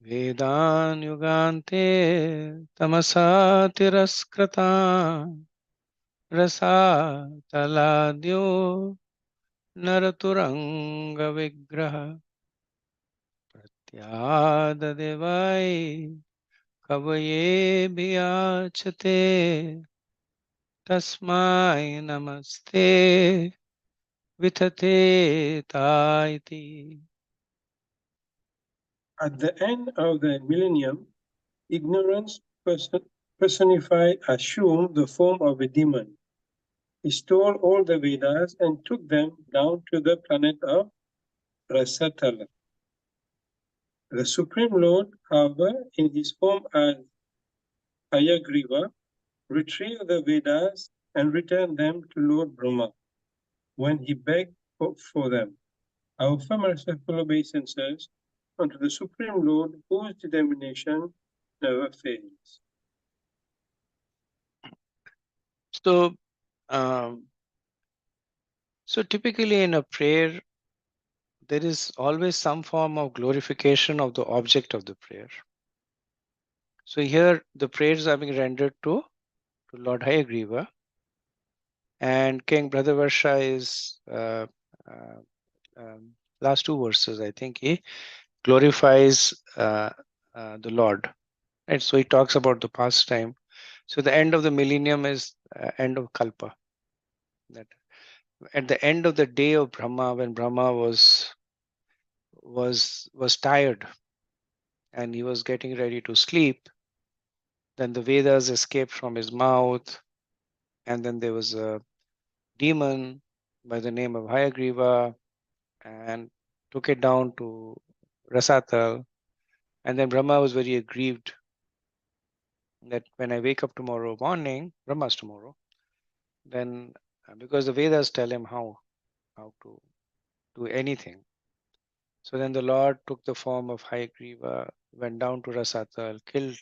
Vedan yugante tamasa tiraskrata rasa taladyo naraturanga vigraha pratyada devai kavaye biyachate tasmai namaste vitate taiti. At the end of the millennium, ignorance personified assumed the form of a demon. He stole all the Vedas and took them down to the planet of Rasatala. The Supreme Lord, however, in his form as Hayagriva, retrieved the Vedas and returned them to Lord Brahma when he begged for them. Our firm respectful obeisances unto the Supreme Lord, whose determination never fails. So, so typically in a prayer, there is always some form of glorification of the object of the prayer. So here the prayers are being rendered to Lord Hayagriva, and King Brothervarsha is last 2 verses. I think he glorifies the Lord. Right. So he talks about the past time. So the end of the millennium is end of Kalpa. That at the end of the day of Brahma, when Brahma was tired and he was getting ready to sleep, then the Vedas escaped from his mouth, and then there was a demon by the name of Hayagriva and took it down to Rasatal. And then Brahma was very aggrieved that when I wake up tomorrow morning, Brahma's tomorrow, then because the Vedas tell him how to do anything. So then the Lord took the form of Hayagriva, went down to Rasatal, killed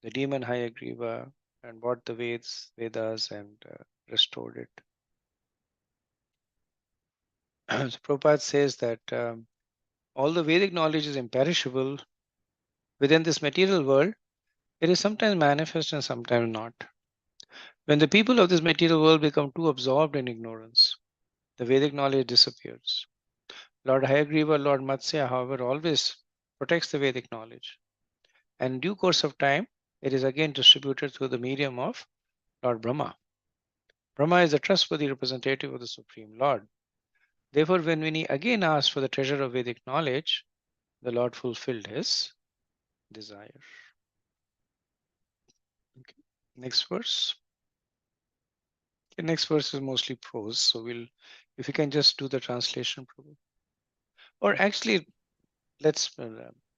the demon Hayagriva, and brought the Vedas and restored it. So Prabhupada says that all the Vedic knowledge is imperishable. Within this material world, it is sometimes manifest and sometimes not. When the people of this material world become too absorbed in ignorance, the Vedic knowledge disappears. Lord Hayagriva, Lord Matsya, however, always protects the Vedic knowledge. And in due course of time, it is again distributed through the medium of Lord Brahma. Brahma is a trustworthy representative of the Supreme Lord. Therefore, when Vini again asked for the treasure of Vedic knowledge, the Lord fulfilled his desire. Okay. Next verse. Okay, next verse is mostly prose, so if you can just do the translation, Prabhu. Or actually, let's.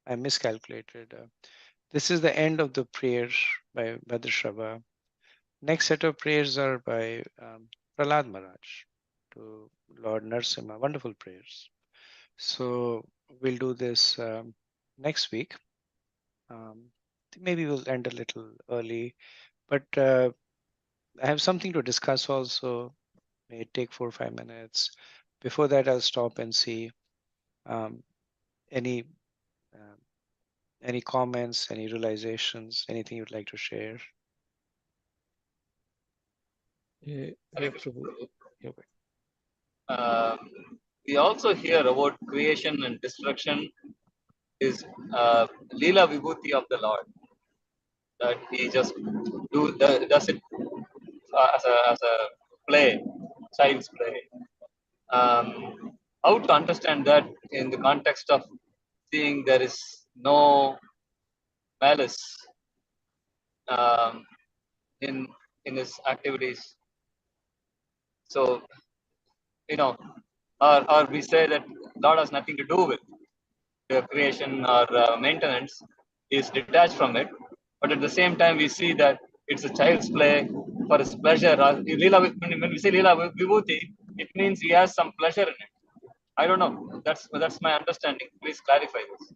I miscalculated. This is the end of the prayer by Bhadrashava. Next set of prayers are by Prahlad Maharaj to Lord Narasimha. Wonderful prayers. So we'll do this next week. Maybe we'll end a little early, but I have something to discuss also. May take 4 or 5 minutes. Before that, I'll stop and see any Any comments, any realizations, anything you'd like to share? Yeah, Prabhu. Yeah, We also hear about creation and destruction is Leela Vibhuti of the Lord, that he just does it as a play, child's play. How to understand that in the context of seeing there is no malice um, in his activities. So or we say that God has nothing to do with the creation or maintenance, is detached from it. But at the same time, we see that it's a child's play for his pleasure. When we say Leela Vibhuti, it means he has some pleasure in it. I don't know. That's my understanding. Please clarify this.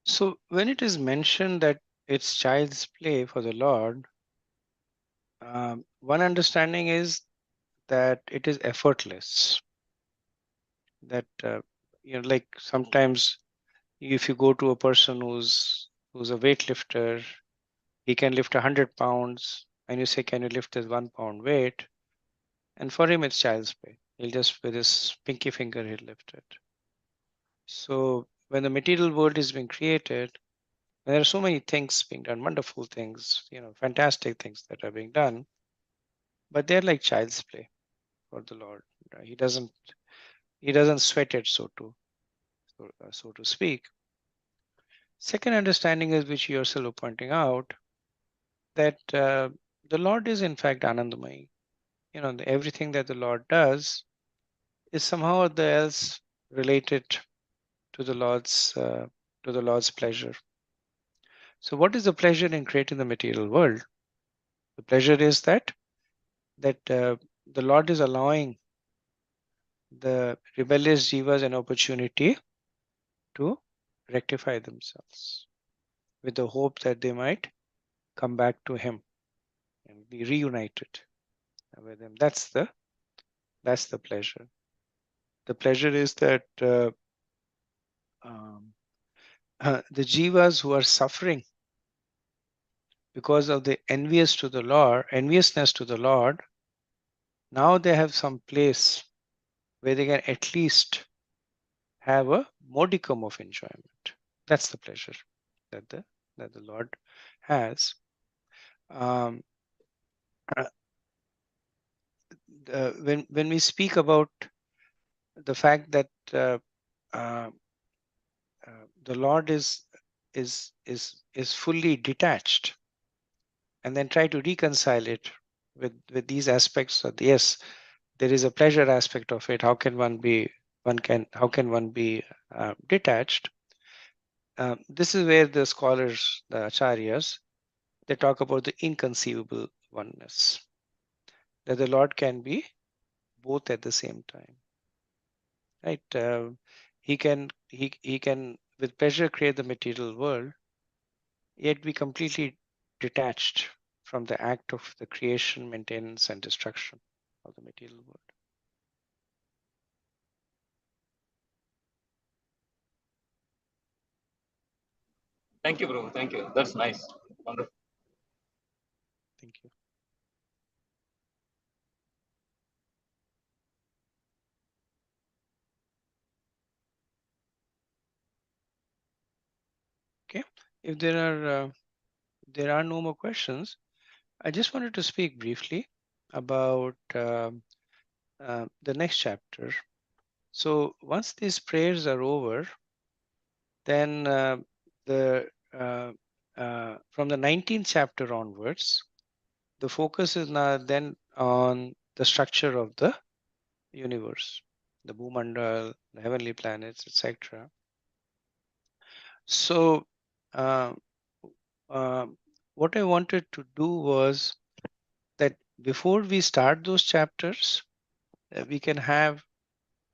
So when it is mentioned that it's child's play for the Lord, one understanding is that it is effortless. That like sometimes if you go to a person who's a weightlifter, he can lift 100 pounds, and you say, "Can you lift this 1 pound weight?" And for him, it's child's play. He'll just with his pinky finger he'll lift it. So when the material world is being created, there are so many things being done, wonderful things, fantastic things that are being done, but they're like child's play for the Lord. He doesn't sweat it, so to speak. Second understanding is, which you yourself are pointing out, that the Lord is in fact Anandamai. Everything that the Lord does is somehow or the else related to the Lord's pleasure. So what is the pleasure in creating the material world? The pleasure is that the Lord is allowing the rebellious jivas an opportunity to rectify themselves, with the hope that they might come back to Him and be reunited with Him. That's the pleasure. The pleasure is that the jivas who are suffering because of the enviousness to the Lord, now they have some place where they can at least have a modicum of enjoyment. That's the pleasure that the Lord has. Um, when we speak about the fact that the Lord is fully detached, and then try to reconcile it with these aspects of yes, there is a pleasure aspect of it. How can one be detached? This is where the scholars, the acharyas, they talk about the inconceivable oneness, that the Lord can be both at the same time, right? He can with pleasure create the material world, yet be completely detached from the act of the creation, maintenance, and destruction of the material world. Thank you, bro. Thank you. That's nice. Wonderful. Thank you. Okay. If there are no more questions, I just wanted to speak briefly about the next chapter. So once these prayers are over, then from the 19th chapter onwards, the focus is now then on the structure of the universe, the Bhumandal, the heavenly planets, etc. So what I wanted to do was that before we start those chapters, we can have,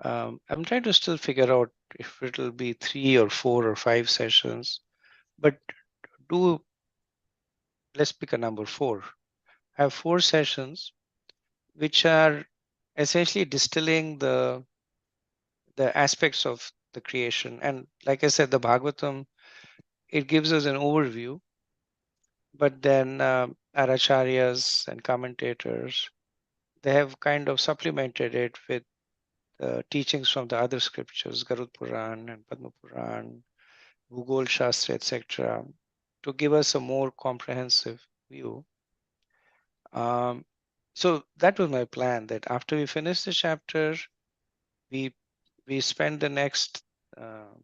I'm trying to still figure out if it'll be 3 or 4 or 5 sessions, but let's pick a number 4. Have 4 sessions which are essentially distilling the aspects of the creation. And like I said, the Bhagavatam, it gives us an overview, but then our acharyas and commentators, they have kind of supplemented it with teachings from the other scriptures, Garud Puran and Padma Puran, Bhugol Shastra, etc., to give us a more comprehensive view. So that was my plan, that after we finish the chapter, we spend the next uh,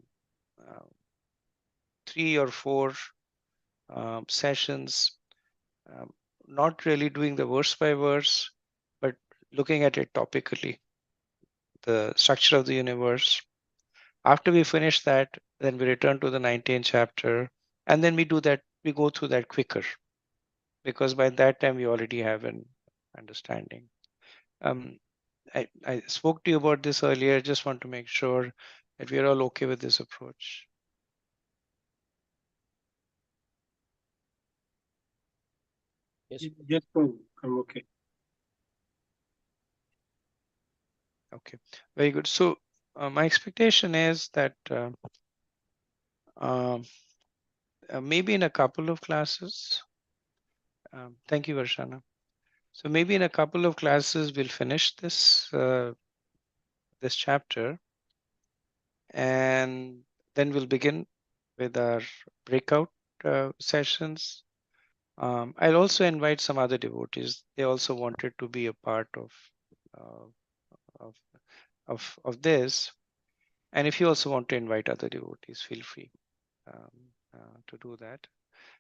3 or 4 sessions not really doing the verse by verse, but looking at it topically, the structure of the universe. After we finish that, then we return to the 19th chapter, and then we go through that quicker, because by that time we already have an understanding. I spoke to you about this earlier. Just want to make sure that we are all okay with this approach. Yes, Prabhu, I'm okay. Okay, very good. So my expectation is that maybe in a couple of classes, thank you, Varshana. So maybe in a couple of classes, we'll finish this this chapter, and then we'll begin with our breakout sessions. I'll also invite some other devotees. They also wanted to be a part uh, of this. And if you also want to invite other devotees, feel free to do that.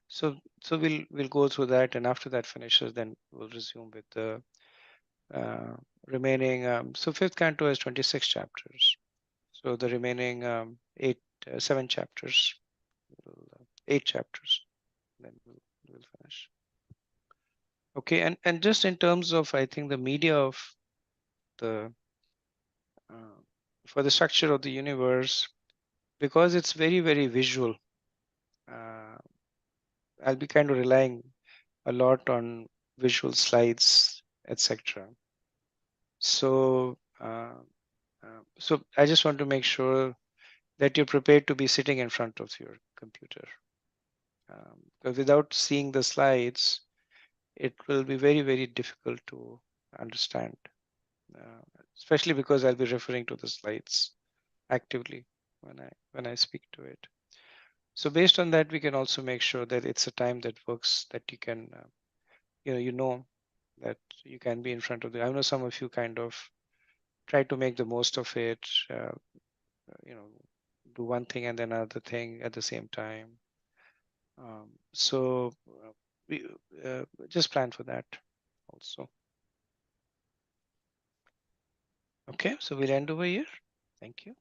So we'll go through that, and after that finishes, then we'll resume with the remaining. So fifth canto has 26 chapters. So the remaining 7 chapters, 8 chapters, then we'll finish. Okay, and just in terms of, I think, the media of the for the structure of the universe, because it's very, very visual, I'll be kind of relying a lot on visual slides, etc. So so I just want to make sure that you're prepared to be sitting in front of your computer, because without seeing the slides, it will be very, very difficult to understand, especially because I'll be referring to the slides actively when I speak to it. So based on that, we can also make sure that it's a time that works, that you can, you know that you can be in front of the. I know some of you kind of try to make the most of it, do one thing and then another thing at the same time. So we just plan for that also. Okay, so we'll end over here. Thank you.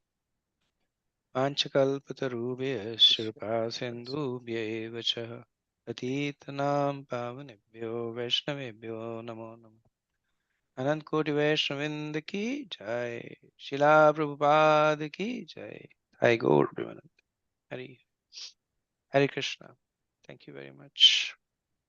Panchakalpatarubhyascha कृपासिन्धुभ्यैव च पतितनां पावनेभ्यो वैष्णवेभ्यो नमो नमः. अनंत कोटि वैष्णविंद की जय. शिला प्रभुपाद की जय. Hi, Gaur Premanand. Hare Krishna. Thank you very much.